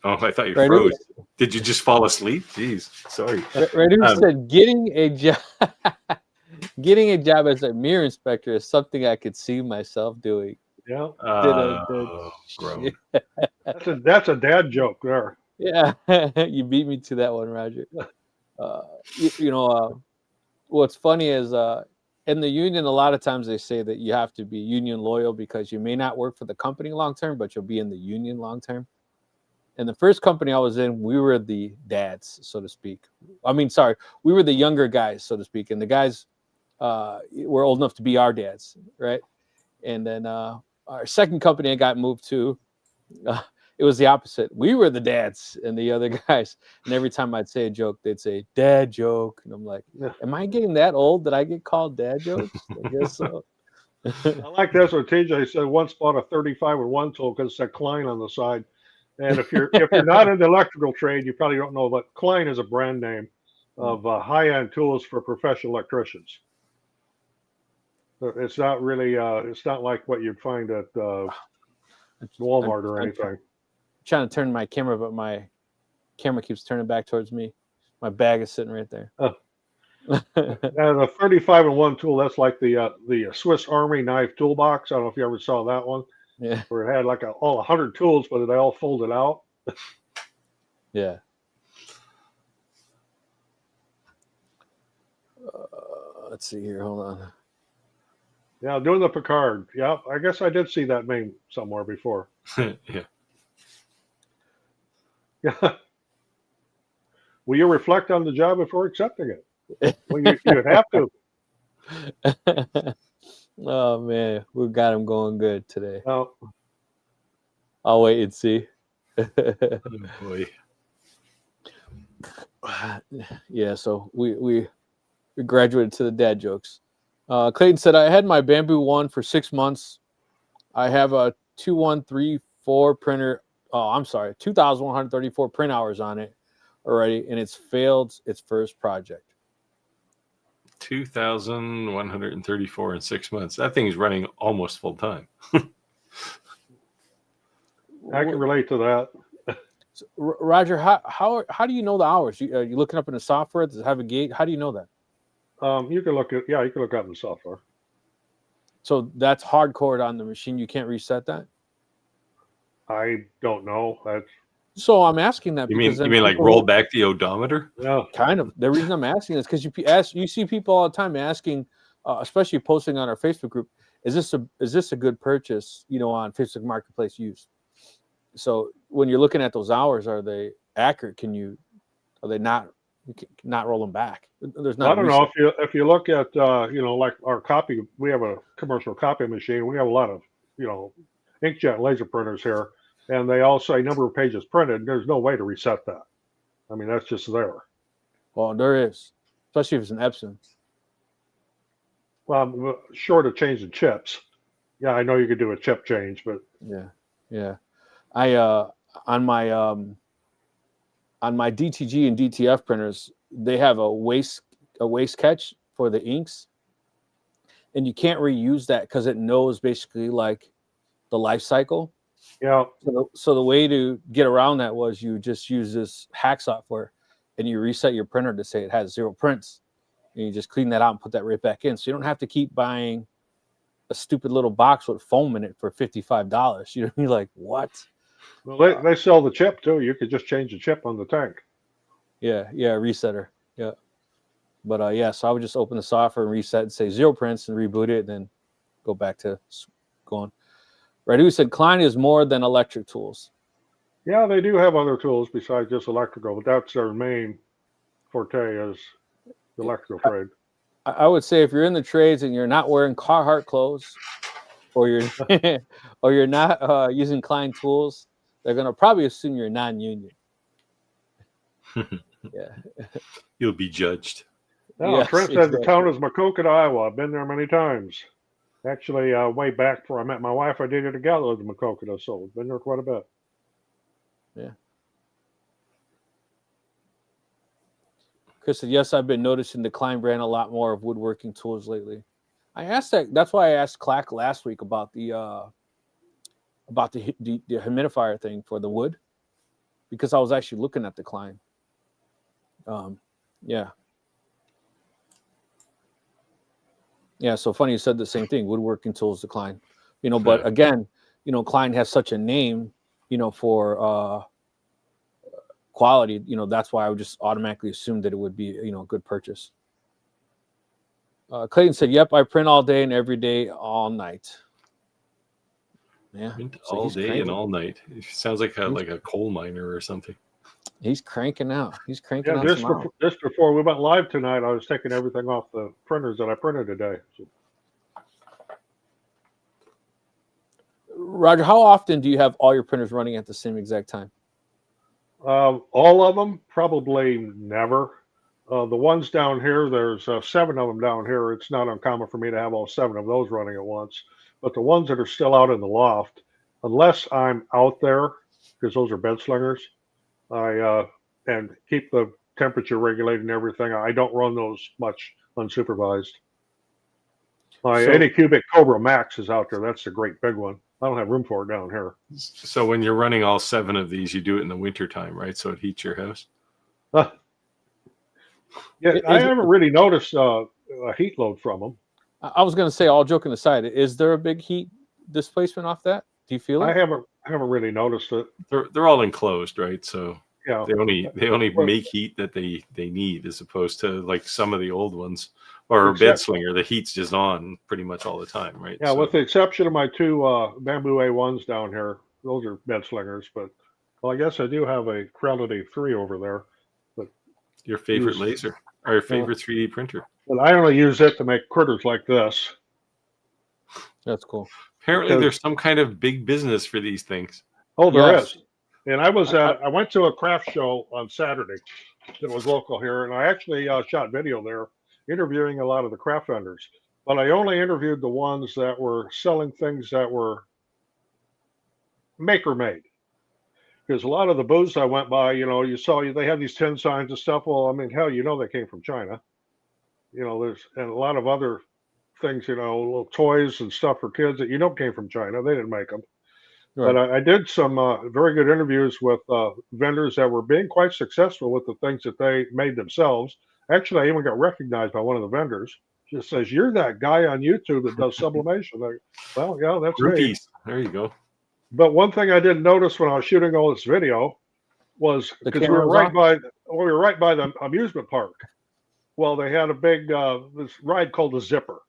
Oh, I thought you froze. Did you just fall asleep? Jeez, sorry. Right, said getting a job. Getting a job as a mirror inspector is something I could see myself doing. Yeah, Grown. that's a dad joke there. Yeah, you beat me to that one, Roger. What's funny is in the union, a lot of times they say that you have to be union loyal because you may not work for the company long term, but you'll be in the union long term. And the first company I was in, we were the dads, so to speak. I mean, sorry, we were the younger guys, so to speak, and the guys were old enough to be our dads, right? And then our second company I got moved to, it was the opposite. We were the dads and the other guys. And every time I'd say a joke, they'd say dad joke. And I'm like, am I getting that old that I get called dad jokes? I guess so. I like this what TJ said. Once bought a 35-in-1 tool because it said Klein on the side. And if you're not in the electrical trade, you probably don't know, but Klein is a brand name of high-end tools for professional electricians. It's not really it's not like what you'd find at Walmart or anything. I'm trying to turn my camera, but my camera keeps turning back towards me. My bag is sitting right there. And the 35-in-1 tool, that's like the Swiss Army knife toolbox. I don't know if you ever saw that one. Yeah. Where it had like all 100 tools, but they all folded out. Yeah. Let's see here. Hold on. Yeah, doing the Picard. Yeah, I guess I did see that name somewhere before. Yeah. Yeah. Will you reflect on the job before accepting it? Well, you'd have to. Oh man, we got him going good today. Oh. I'll wait and see. Oh, boy. Yeah, so we graduated to the dad jokes. Clayton said, I had my Bamboo One for 6 months. I have a 2134 printer. Oh, I'm sorry, 2,134 print hours on it already, and it's failed its first project. 2,134 in 6 months. That thing's running almost full time. I can relate to that. So, Roger, how do you know the hours? Are you looking up in the software? Does it have a gate? How do you know that? You can look up in the software. So that's hardcore on the machine. You can't reset that. I don't know. So I'm asking that You because mean like roll back the odometer? Yeah, kind of. The reason I'm asking is because you see people all the time asking, especially posting on our Facebook group, is this a good purchase? On Facebook Marketplace used. So when you're looking at those hours, are they accurate? Are they not? You not roll them back. There's not. I don't know if you look at like our copy. We have a commercial copy machine. We have a lot of inkjet laser printers here, and they all say number of pages printed. There's no way to reset that. I mean, that's just there. Well, there is, especially if it's an Epson. Well, short of changing chips. Yeah, I know you could do a chip change, but yeah. I on my DTG and DTF printers, they have a waste catch for the inks, and you can't reuse that because it knows basically like the life cycle. Yeah. So the way to get around that was you just use this hack software, and you reset your printer to say it has 0 prints, and you just clean that out and put that right back in. So you don't have to keep buying a stupid little box with foam in it for $55. You're like, what? Well, they sell the chip too. You could just change the chip on the tank. Yeah, resetter. Yeah. But so I would just open the software and reset and say 0 prints and reboot it, and then go back to going. Right, who said Klein is more than electric tools? Yeah, they do have other tools besides just electrical, but that's their main forte is the electrical trade. I would say if you're in the trades and you're not wearing Carhartt clothes, or you're not using Klein tools, they're gonna probably assume you're non-union. Yeah, You'll be judged. No, yes, Trent said the town is Makokata, Iowa. I've been there many times. Actually, way back before I met my wife, I dated a gal that lived in Makokata, so I've been there quite a bit. Yeah. Chris said, yes, I've been noticing the Klein brand a lot more of woodworking tools lately. I asked that. That's why I asked Clack last week about the humidifier thing for the wood, because I was actually looking at the Klein. Yeah. Yeah, so funny you said the same thing. Woodworking tools decline, but again, Klein has such a name, for quality. That's why I would just automatically assume that it would be, a good purchase. Clayton said, "Yep, I print all day and every day, all night." Yeah, so all he's day cranking. and all night. It sounds like a coal miner or something. He's cranking out. He's cranking Yeah, out some hours. just before we went live tonight, I was taking everything off the printers that I printed today. So, Roger, how often do you have all your printers running at the same exact time? all of them, probably never. The ones down here, there's 7 of them down here. It's not uncommon for me to have all 7 of those running at once. But the ones that are still out in the loft, unless I'm out there, because those are bed slingers, and keep the temperature regulated and everything, I don't run those much unsupervised. My 80 cubic Cobra Max is out there. That's the great big one. I don't have room for it down here. So when you're running all 7 of these, you do it in the wintertime, right? So it heats your house? Yeah, I haven't really noticed a heat load from them. I was going to say, all joking aside, is there a big heat displacement off that? Do you feel it? I haven't really noticed it. They're all enclosed, right? So yeah, they only make heat that they need, as opposed to like some of the old ones or a bed slinger. The heat's just on pretty much all the time, right? Yeah, with the exception of my 2 bamboo A1s down here, those are bed slingers. But well, I guess I do have a Creality 3 over there. But your favorite laser or your favorite 3D printer? But I only use it to make critters like this. That's cool. Apparently, there's some kind of big business for these things. Oh, there is. And I went to a craft show on Saturday that was local here, and I actually shot video there, interviewing a lot of the craft vendors. But I only interviewed the ones that were selling things that were maker made. Because a lot of the booths I went by, you saw they had these 10 signs and stuff. Well, I mean, hell, they came from China. There's and a lot of other things, little toys and stuff for kids that came from China. They didn't make them. Right. But I did some very good interviews with vendors that were being quite successful with the things that they made themselves. Actually, I even got recognized by one of the vendors. She says, "You're that guy on YouTube that does sublimation." Well, yeah, that's me. There you go. But one thing I didn't notice when I was shooting all this video was because we were right by the amusement park. Well, they had a big this ride called the Zipper.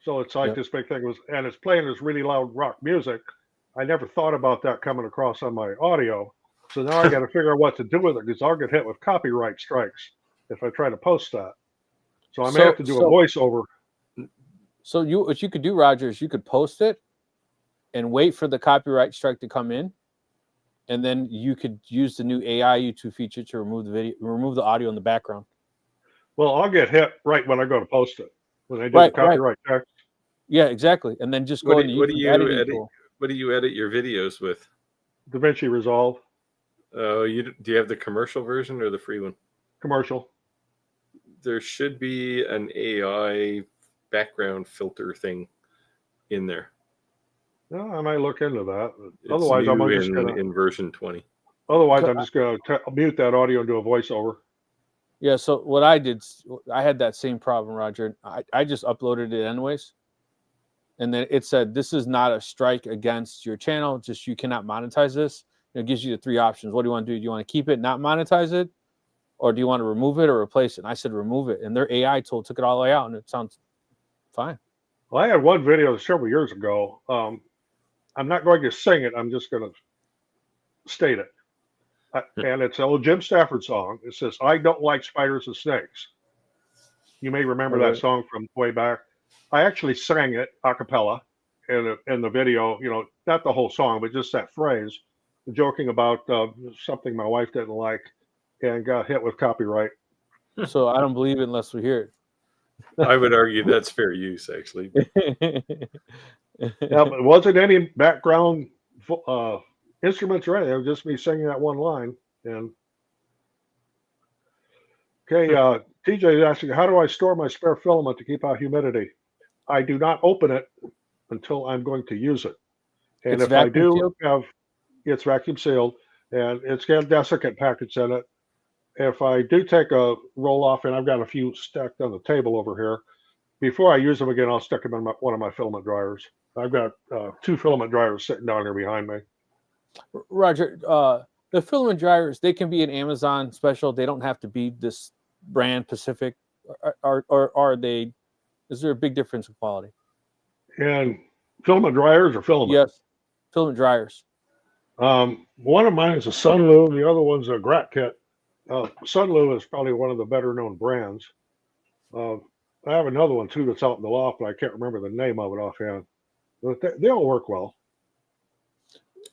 So it's like this big thing and it's playing this really loud rock music. I never thought about that coming across on my audio. So now I got to figure out what to do with it because I'll get hit with copyright strikes if I try to post that. So I may have to do a voiceover. So what you could do, Roger, is you could post it and wait for the copyright strike to come in. And then you could use the new AI YouTube feature to remove the audio in the background. Well, I'll get hit right when I go to post it. When I do the copyright text. Yeah, exactly. And then just go into YouTube editing tool. What do you edit your videos with? DaVinci Resolve. Do you have the commercial version or the free one? Commercial. There should be an AI background filter thing in there. No, I might look into that. Otherwise, I'm just in version 20. Otherwise, I'm just going to mute that audio and do a voiceover. Yeah, so what I did, I had that same problem, Roger. I just uploaded it anyways. And then it said, this is not a strike against your channel. Just you cannot monetize this. It gives you the 3 options. What do you want to do? Do you want to keep it, not monetize it? Or do you want to remove it or replace it? And I said, remove it. And their AI tool took it all the way out, and it sounds fine. Well, I had one video several years ago. I'm not going to sing it. I'm just going to state it. And it's an old Jim Stafford song. It says, "I don't like spiders and snakes." You may remember that song from way back. I actually sang it a cappella in the video, not the whole song, but just that phrase, joking about something my wife didn't like and got hit with copyright. So I don't believe it unless we hear it. I would argue that's fair use, actually. Yeah, but it wasn't any background instruments or anything. It was just me singing that one line. And okay, TJ is asking, how do I store my spare filament to keep out humidity? I do not open it until I'm going to use it. And if I do it's vacuum sealed and it's got desiccant packets in it. If I do take a roll off, and I've got a few stacked on the table over here, before I use them again, I'll stick them in one of my filament dryers. I've got 2 filament dryers sitting down here behind me. Roger, the filament dryers, they can be an Amazon special. They don't have to be this brand specific. Or are they? Is there a big difference in quality? And filament dryers or filament? Yes, filament dryers. One of mine is a Sunlu. The other one's a Grat Kit. Sunlu is probably one of the better known brands. I have another one too that's out in the loft, but I can't remember the name of it offhand. But they all work well.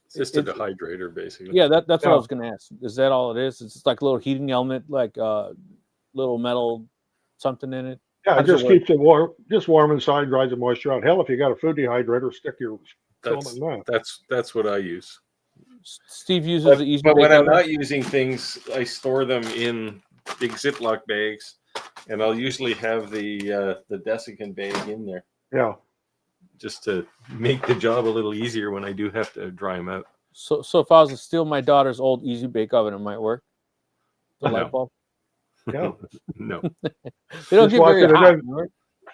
It's just a dehydrator, basically. Yeah, that's what I was going to ask. Is that all it is? It's just like a little heating element, like little metal something in it. Yeah, it just keeps it warm, inside, dries the moisture out. Hell, if you got a food dehydrator, stick your filament in that. That's what I use. Steve uses the easy. But when I'm not using things, I store them in big Ziploc bags, and I'll usually have the desiccant bag in there. Yeah. Just to make the job a little easier when I do have to dry them out. So if I was to steal my daughter's old Easy Bake Oven, it might work. The light bulb. Yeah. No. They don't get very hot.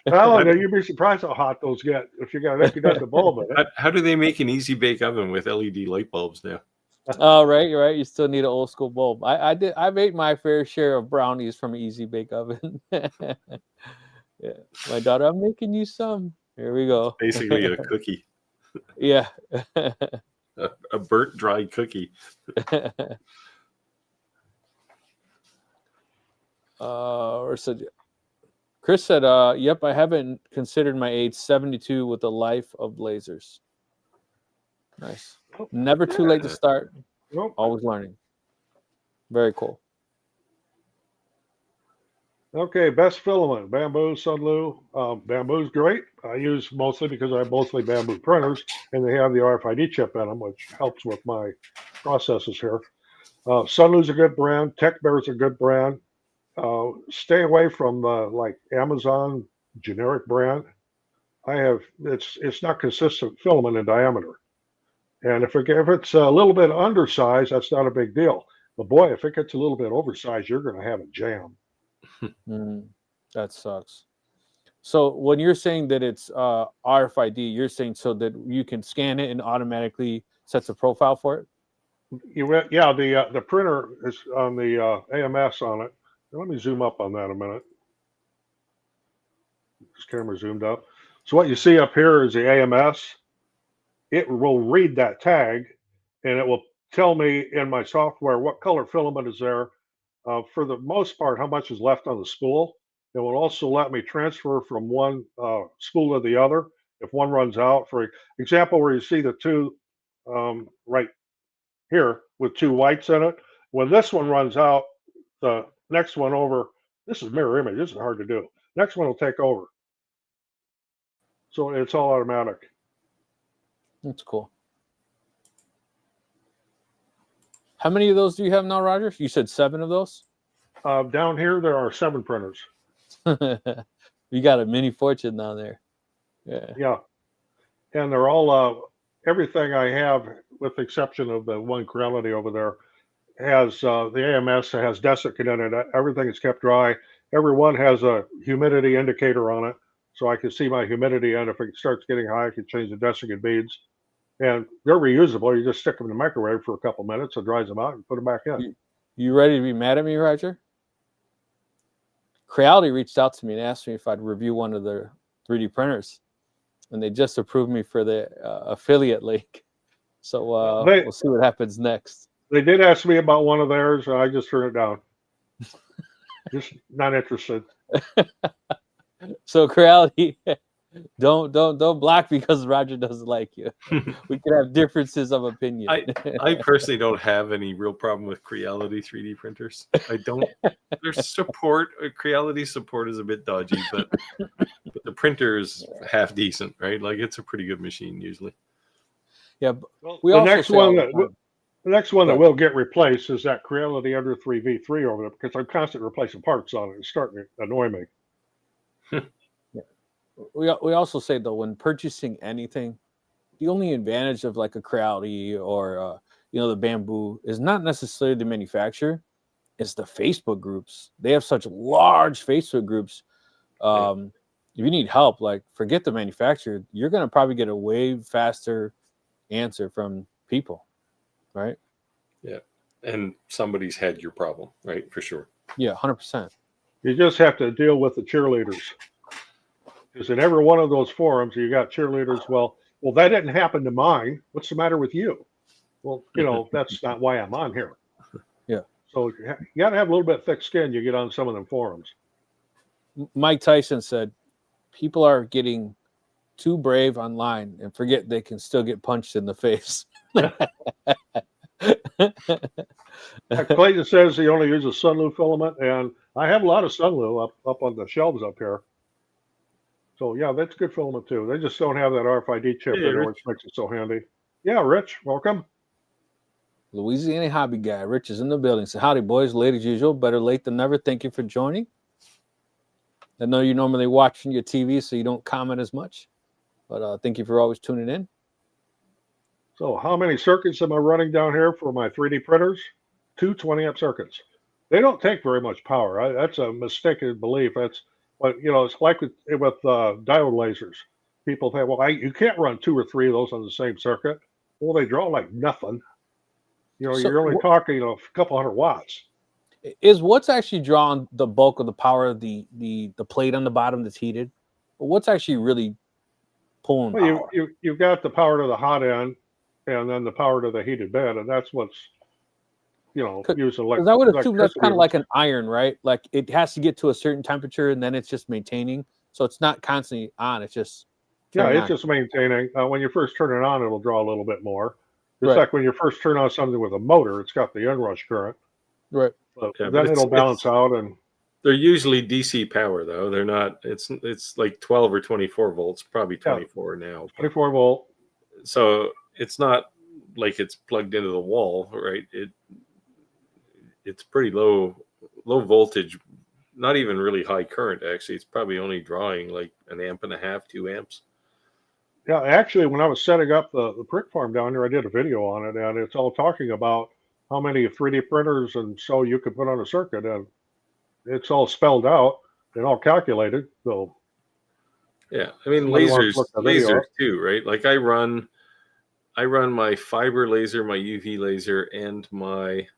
Well, you'd be surprised how hot those get if you got the bulb in it. How do they make an Easy Bake Oven with LED light bulbs now? Oh, right. You still need an old school bulb. I made my fair share of brownies from an Easy Bake Oven. Yeah, my daughter, I'm making you some. Here we go. Basically a cookie. Yeah. a burnt dry cookie. Chris said, yep, I haven't considered my age 72 with a life of lasers. Nice. Never too late to start. Nope. Always learning. Very cool. Okay, best filament, bamboo, Sunlu. Bamboo's great. I use mostly because I have mostly bamboo printers, and they have the RFID chip in them, which helps with my processes here. Sunlu's a good brand. Tech Bear's a good brand. Stay away from like Amazon generic brand. It's not consistent filament in diameter, and if it's a little bit undersized, that's not a big deal. But boy, if it gets a little bit oversized, you're going to have a jam. That sucks. So when you're saying that it's RFID, you're saying so that you can scan it and automatically sets a profile for it? Yeah, the printer is on the AMS on it. Let me zoom up on that a minute. This camera zoomed up. So what you see up here is the AMS. It will read that tag, and it will tell me in my software what color filament is there. For the most part, how much is left on the spool. It will also let me transfer from one spool to the other if one runs out. For example, where you see the two right here with 2 whites in it, when this one runs out, the next one over, this is mirror image, this is hard to do. Next one will take over. So it's all automatic. That's cool. How many of those do you have now, Roger? You said 7 of those? Down here, there are 7 printers. You got a mini fortune down there. Yeah. And they're all, everything I have, with the exception of the one Creality over there, has the AMS has desiccant in it. Everything is kept dry. Every one has a humidity indicator on it, so I can see my humidity, and if it starts getting high, I can change the desiccant beads. And they're reusable. You just stick them in the microwave for a couple minutes, it dries them out, and put them back in. You ready to be mad at me, Roger? Creality reached out to me and asked me if I'd review one of their 3D printers, and they just approved me for the affiliate link. So we'll see what happens next. They did ask me about one of theirs, and I just turned it down. Just not interested. So Creality, don't block because Roger doesn't like you. We can have differences of opinion. I personally don't have any real problem with Creality 3D printers. I don't. Their support, Creality support is a bit dodgy, but the printer is half decent, right? Like it's a pretty good machine usually. Yeah, well, the next one that will get replaced is that Creality under 3v3 over there, because I'm constantly replacing parts on it. It's starting to annoy me. Yeah. We also say though, when purchasing anything, the only advantage of like a Creality or the bamboo is not necessarily the manufacturer, it's the Facebook groups. They have such large Facebook groups. if you need help, like forget the manufacturer, you're going to probably get a way faster answer from people, right? Yeah. And somebody's had your problem, right? For sure. Yeah, 100%. You just have to deal with the cheerleaders. Because in every one of those forums, you got cheerleaders. Well, that didn't happen to mine. What's the matter with you? Well, that's not why I'm on here. Yeah. So you got to have a little bit thick skin. You get on some of them forums. Mike Tyson said, people are getting too brave online and forget they can still get punched in the face. Clayton says he only uses Sunlu filament, and I have a lot of Sunlu up on the shelves up here. So yeah, that's good filament too. They just don't have that RFID chip in there, which makes it so handy. Yeah, Rich, welcome. Louisiana hobby guy. Rich is in the building. So howdy, boys. Late as usual. Better late than never. Thank you for joining. I know you're normally watching your TV, so you don't comment as much. But thank you for always tuning in. So how many circuits am I running down here for my 3D printers? 2 20-amp circuits. They don't take very much power. That's a mistaken belief. That's what, it's like with diode lasers. People say, well, you can't run 2 or 3 of those on the same circuit. Well, they draw like nothing. You're only talking a couple hundred watts. Is what's actually drawing the bulk of the power of the plate on the bottom that's heated? What's actually really pulling power? You've got the power to the hot end, and then the power to the heated bed, and that's what's using electricity. Because I would assume that's kind of like an iron, right? Like it has to get to a certain temperature, and then it's just maintaining. So it's not constantly on. It's just it's just maintaining. When you first turn it on, it'll draw a little bit more. It's like when you first turn on something with a motor, it's got the inrush current. Right. But then it'll balance out, and they're usually DC power though. They're not. It's like 12 or 24 volts, probably 24 now. 24 volt. So it's not like it's plugged into the wall, right? It's pretty low voltage, not even really high current. Actually, it's probably only drawing like 1.5 amps, 2 amps. Yeah, actually, when I was setting up the brick farm down here, I did a video on it, and it's all talking about how many 3D printers and so you could put on a circuit, and it's all spelled out and all calculated. So yeah, I mean lasers too, right? Like I run my fiber laser, my UV laser, and my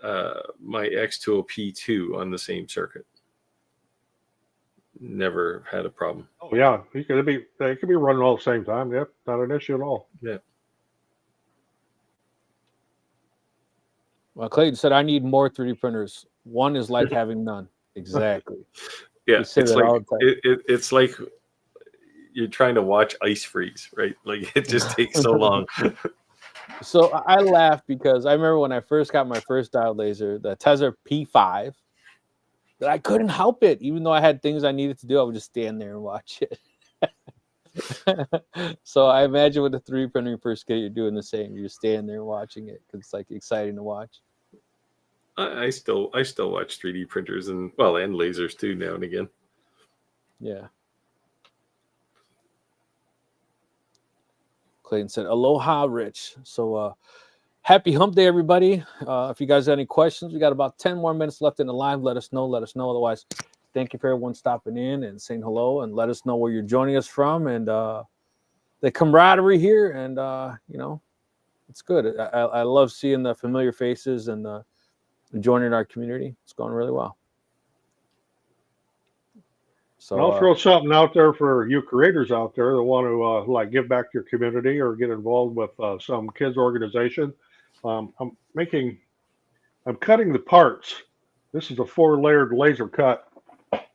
X2OP2 on the same circuit. Never had a problem. Oh yeah, they could be running all at the same time. Yep, not an issue at all. Yeah. Well, Clayton said, I need more 3D printers. One is like having none. Exactly. Yeah, it's like you're trying to watch ice freeze, right? Like it just takes so long. So I laugh because I remember when I first got my first diode laser, the Tesla P5, that I couldn't help it. Even though I had things I needed to do, I would just stand there and watch it. So I imagine with the 3D printing first kit, you're doing the same. You're standing there watching it because it's like exciting to watch. I still watch 3D printers and lasers too now and again. Yeah. Clayton said, aloha, Rich. So happy hump day, everybody. If you guys have any questions, we got about 10 more minutes left in the live. Let us know. Otherwise, thank you for everyone stopping in and saying hello, and let us know where you're joining us from, and the camaraderie here. And it's good. I love seeing the familiar faces and joining our community. It's going really well. So I'll throw something out there for you creators out there that want to give back to your community or get involved with some kids organization. I'm cutting the parts. This is a 4-layered laser cut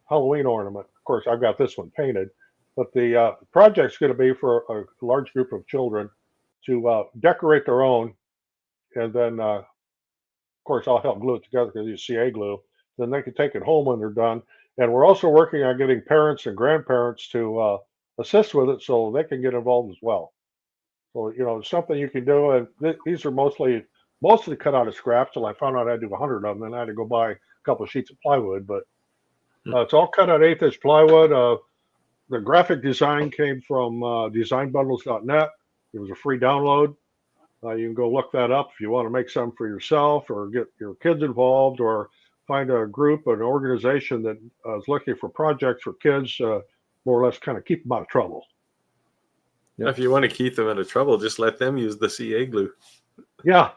Halloween ornament. Of course, I've got this one painted, but the project's going to be for a large group of children to decorate their own, and then of course I'll help glue it together because you CA glue. Then they can take it home when they're done. And we're also working on getting parents and grandparents to assist with it so they can get involved as well. So, it's something you can do. And these are mostly cut out of scraps. Till I found out I had to do 100 of them, and I had to go buy a couple of sheets of plywood. But it's all cut out 1/8-inch plywood. The graphic design came from designbundles.net. It was a free download. You can go look that up if you want to make some for yourself or get your kids involved or find a group, an organization that is looking for projects for kids, more or less kind of keep them out of trouble. Yep. If you want to keep them out of trouble, just let them use the CA glue. Yeah.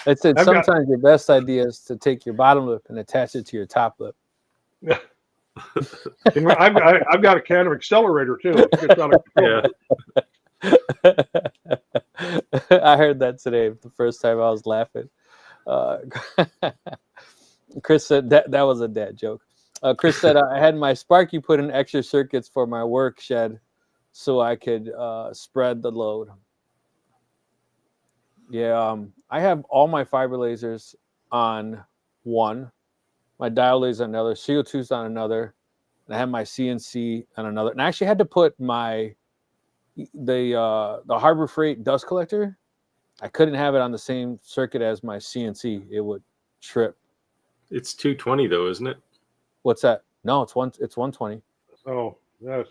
It said sometimes your best idea is to take your bottom lip and attach it to your top lip. Yeah. I've got a can of accelerator too. It gets out of control. Yeah. I heard that today. The first time I was laughing. Chris said that was a dad joke. Chris said I had my Sparky put in extra circuits for my work shed so I could spread the load. Yeah, I have all my fiber lasers on one, my dial laser on another, CO2's on another, and I have my CNC on another. And I actually had to put the Harbor Freight dust collector. I couldn't have it on the same circuit as my CNC. It would trip. It's 220 though, isn't it? What's that? No, it's 120. Oh, yes.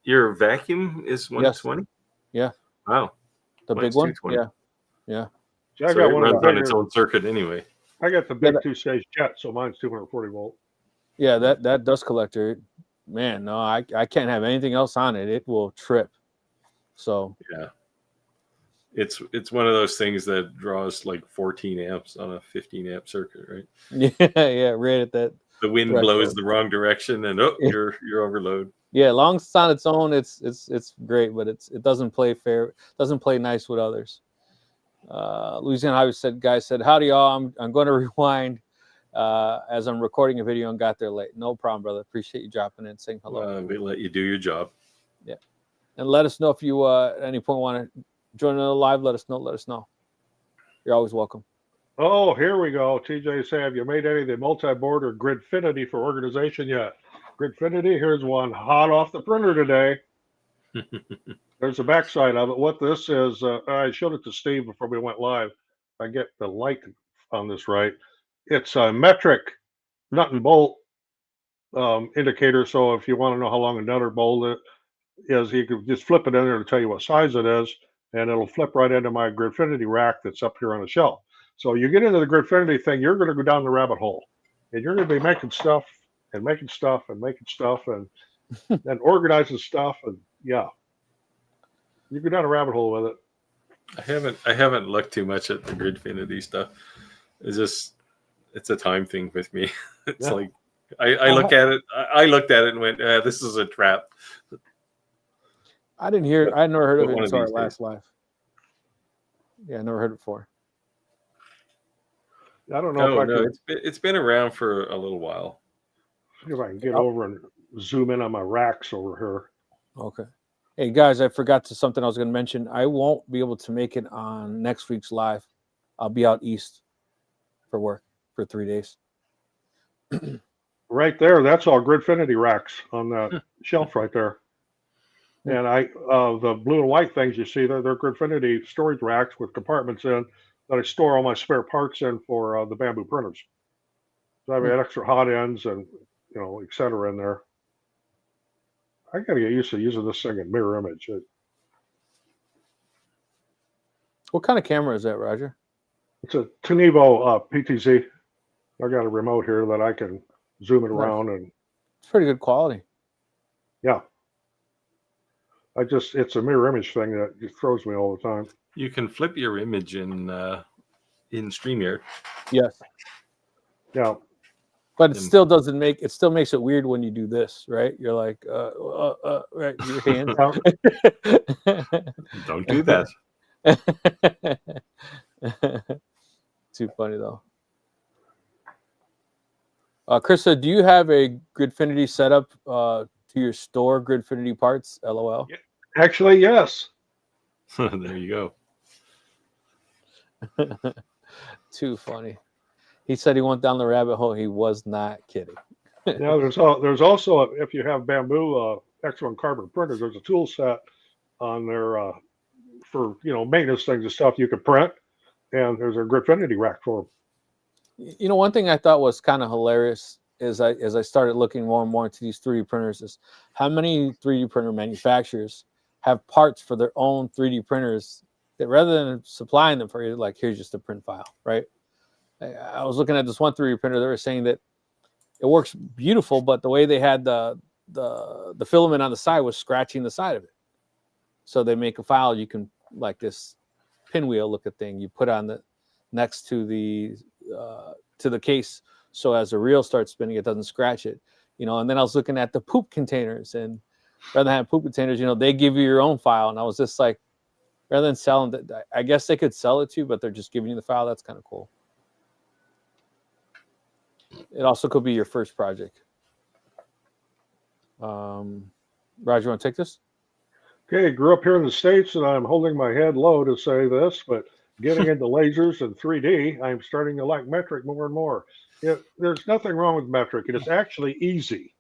Your vacuum is 120? Yes. Yeah. Wow. The big one? Yeah. See, I got it one runs on its own circuit anyway. I got the big 2-stage jet, so mine's 240 volt. Yeah, that dust collector, man, no, I can't have anything else on it. It will trip. So yeah. It's one of those things that draws like 14 amps on a 15 amp circuit, right? Yeah, right at that. The wind blows the wrong direction and you're overload. Yeah, long as it's on its own, it's great, but it doesn't play fair, doesn't play nice with others. Louisiana Highway guy said, howdy y'all, I'm going to rewind as I'm recording a video and got there late. No problem, brother. Appreciate you dropping in, saying hello. We let you do your job. Yeah. And let us know if you at any point want to join another live. Let us know. You're always welcome. Oh, here we go. TJ said, have you made any of the multi-board or Gridfinity for organization yet? Gridfinity, here's one hot off the printer today. There's the backside of it. What this is, I showed it to Steve before we went live. I get the light on this right. It's a metric nut and bolt indicator. So if you want to know how long a nut or bolt is, you can just flip it in there to tell you what size it is, and it'll flip right into my Gridfinity rack that's up here on the shelf. So you get into the Gridfinity thing, you're going to go down the rabbit hole, and you're going to be making stuff and making stuff and making stuff and organizing stuff, and yeah, you go down a rabbit hole with it. I haven't looked too much at the Gridfinity stuff. It's a time thing with me. It's like I look at it. I looked at it and went, "This is a trap." I never heard of it until our last live. Yeah, I never heard it before. I don't know it's been around for a little while. See if I can get over and zoom in on my racks over here. Okay. Hey guys, I forgot something I was going to mention. I won't be able to make it on next week's live. I'll be out east for work for 3 days. Right there, that's all Gridfinity racks on that shelf right there. And the blue and white things you see there, they're Gridfinity storage racks with compartments in that I store all my spare parts in for the bamboo printers. So I have extra hot ends and et cetera in there. I got to get used to using this thing in mirror image. What kind of camera is that, Roger? It's a Tenevo PTZ. I got a remote here that I can zoom it around, and it's pretty good quality. Yeah. It's a mirror image thing that just throws me all the time. You can flip your image in StreamYard. Yes. Yeah. But it still makes it weird when you do this, right? You're like, right, your hands. Don't do that. Too funny though. Krista, do you have a Gridfinity setup to your store, Gridfinity parts? LOL. Actually, yes. There you go. Too funny. He said he went down the rabbit hole. He was not kidding. Yeah, there's also if you have bamboo X1 carbon printers, there's a tool set on there for maintenance things and stuff you can print, and there's a Gridfinity rack for them. One thing I thought was kind of hilarious is as I started looking more and more into these 3D printers is how many 3D printer manufacturers have parts for their own 3D printers that rather than supplying them for you, like here's just a print file, right? I was looking at this one 3D printer. They were saying that it works beautiful, but the way they had the filament on the side was scratching the side of it. So they make a file you can, like this pinwheel look at thing, you put on the next to the case, so as the reel starts spinning, it doesn't scratch it. And then I was looking at the poop containers, and rather than have poop containers, they give you your own file. And I was just like, rather than selling that, I guess they could sell it to you, but they're just giving you the file. That's kind of cool. It also could be your first project. Roger, you want to take this? Okay, grew up here in the States, and I'm holding my head low to say this, but getting into lasers and 3D, I'm starting to like metric more and more. There's nothing wrong with metric. It is actually easy.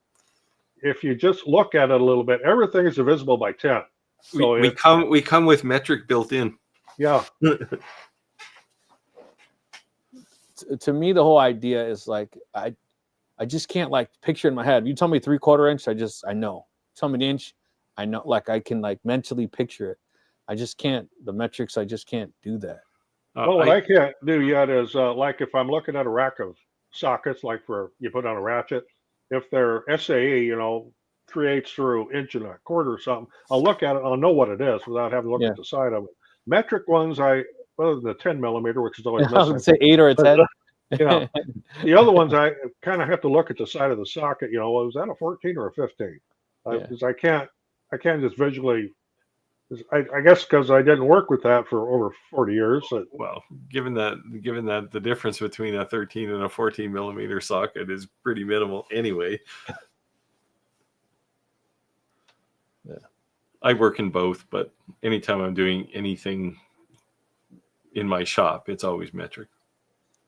If you just look at it a little bit, everything is divisible by 10. So we come with metric built in. Yeah. To me, the whole idea is like, I just can't like picture in my head. You tell me 3/4 inch, I know. Tell me an inch, I know. Like I can like mentally picture it. I just can't. The metrics, I just can't do that. Well, what I can't do yet is like if I'm looking at a rack of sockets, like for you put on a ratchet, if they're SAE, 3/8 through inch and a quarter or something, I'll look at it. I'll know what it is without having to look at the side of it. Metric ones, other than the 10 millimeter, which is always missing. I was gonna say 8 or a 10. The other ones, I kind of have to look at the side of the socket. Was that a 14 or a 15? Because I can't just visually. I guess because I didn't work with that for over 40 years. Well, given that the difference between a 13 and a 14 millimeter socket is pretty minimal anyway. Yeah. I work in both, but anytime I'm doing anything in my shop, it's always metric.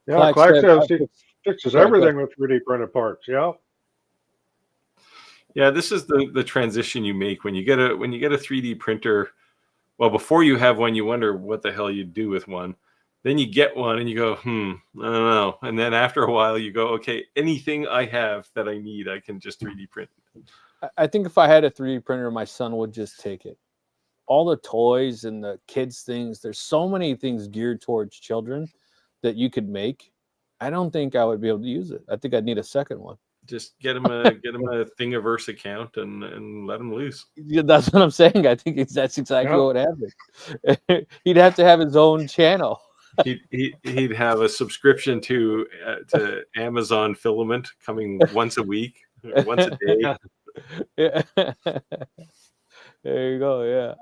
Yeah, Clark says he fixes everything with 3D printed parts. Yeah. Yeah, this is the transition you make when you get a 3D printer. Well, before you have one, you wonder what the hell you'd do with one. Then you get one and you go, I don't know. And then after a while, you go, okay, anything I have that I need, I can just 3D print. I think if I had a 3D printer, my son would just take it. All the toys and the kids things, there's so many things geared towards children that you could make. I don't think I would be able to use it. I think I'd need a second one. Just get him a Thingiverse account and let him loose. Yeah, that's what I'm saying. I think that's exactly what would happen. He'd have to have his own channel. He'd have a subscription to Amazon Filament coming once a week, once a day. Yeah. There you go. Yeah,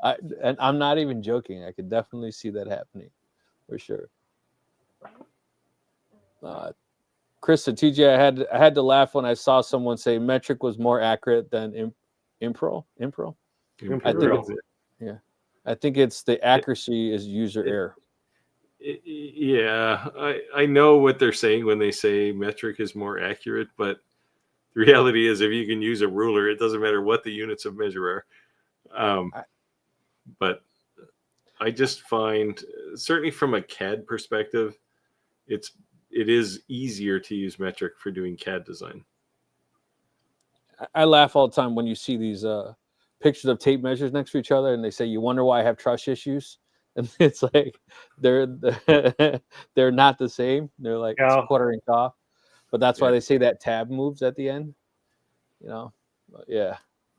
and I'm not even joking. I could definitely see that happening, for sure. Chris and TJ, I had to laugh when I saw someone say metric was more accurate than Impro. I think it's the accuracy is user error. Yeah, I know what they're saying when they say metric is more accurate, but the reality is if you can use a ruler, it doesn't matter what the units of measure are. But I just find, certainly from a CAD perspective, it is easier to use metric for doing CAD design. I laugh all the time when you see these pictures of tape measures next to each other, and they say, "You wonder why I have trust issues." And it's like they're not the same. They're like it's a quarter inch off, but that's why they say that tab moves at the end. Yeah. Well,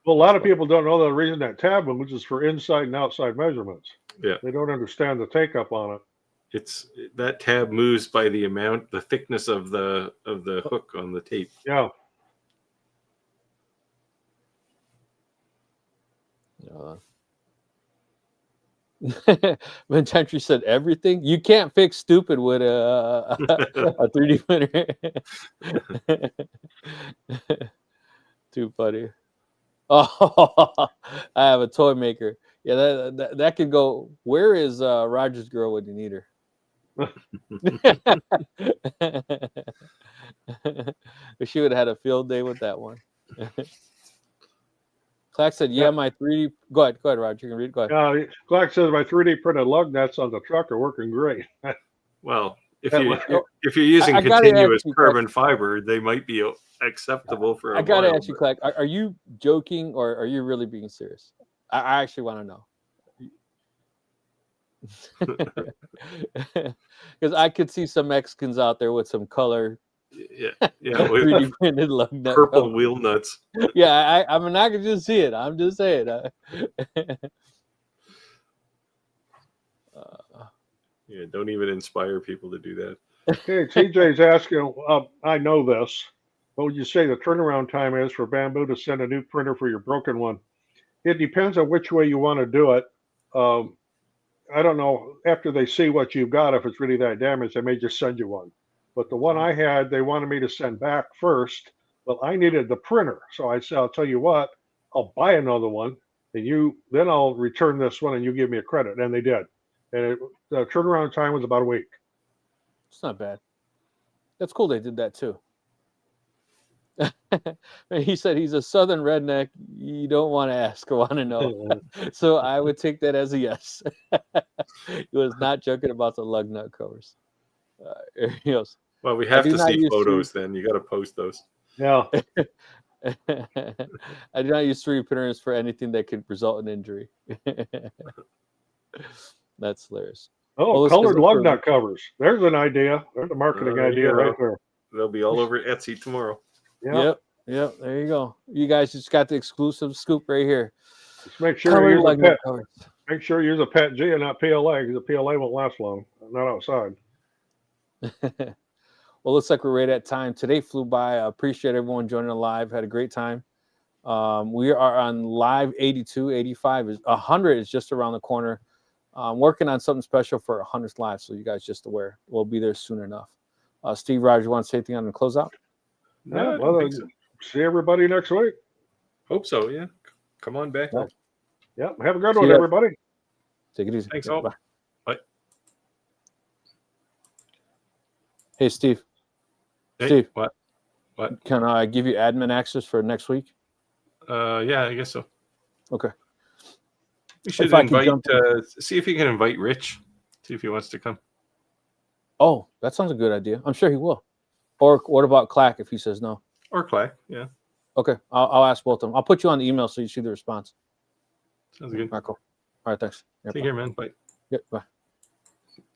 a lot of people don't know the reason that tab moves is for inside and outside measurements. Yeah, they don't understand the take up on it. It's that tab moves by the thickness of the hook on the tape. Yeah. Vententry said everything. You can't fix stupid with a 3D printer. Too funny. Oh, I have a toy maker. Yeah, that could go. Where is Roger's girl when you need her? She would have had a field day with that one. Clark said, "Yeah, my 3D." Go ahead, Roger. You can read. Go ahead. Clark says my 3D printed lug nuts on the truck are working great. Well, if you're using continuous carbon fiber, they might be acceptable for. I gotta ask you, Clark. Are you joking or are you really being serious? I actually want to know. Because I could see some Mexicans out there with some color, Yeah, yeah, with 3D printed lug nut purple covers. wheel nuts. Yeah, I mean, I can just see it. I'm just saying. Yeah, don't even inspire people to do that. Okay, TJ's asking, I know this. What would you say the turnaround time is for Bamboo to send a new printer for your broken one? It depends on which way you want to do it. I don't know, after they see what you've got, if it's really that damaged, they may just send you one. But the one I had, they wanted me to send back first. Well, I needed the printer. So I said, I'll tell you what, I'll buy another one and then I'll return this one and you give me a credit. And they did. And the turnaround time was about a week. It's not bad. That's cool. They did that too. He said he's a Southern redneck. You don't want to ask, I want to know. So I would take that as a yes. He was not joking about the lug nut covers. Yes. Well, we have to see photos then. You got to post those. Yeah. I do not use 3D printers for anything that could result in injury. That's hilarious. Oh, well, colored lug nut covers. There's an idea. There's a marketing idea right there. They'll be all over Etsy tomorrow. Yeah. Yep. There you go. You guys just got the exclusive scoop right here. Just make sure you use a pet. Make sure you use a pet G and not PLA, because the PLA won't last long. Not outside. Well, looks like we're right at time. Today flew by. I appreciate everyone joining live. Had a great time. We are on live 82, 85 is 100 is just around the corner. Working on something special for 100th live, so you guys just aware. We'll be there soon enough. Steve, Roger, you want to say anything on the closeout? No, well, see everybody next week. Hope so. Yeah, come on back. Yeah, have a good one, everybody. Take it easy. Thanks all. Bye. Hey, Steve. Hey, Steve, what? Can I give you admin access for next week? Yeah, I guess so. Okay. We should invite. See if you can invite Rich. See if he wants to come. Oh, that sounds a good idea. I'm sure he will. Or what about Clack if he says no? Or Clack, yeah. Okay, I'll ask both of them. I'll put you on the email so you see the response. Sounds good. All right, cool. All right, thanks. Take care, man. Bye. Yep, bye.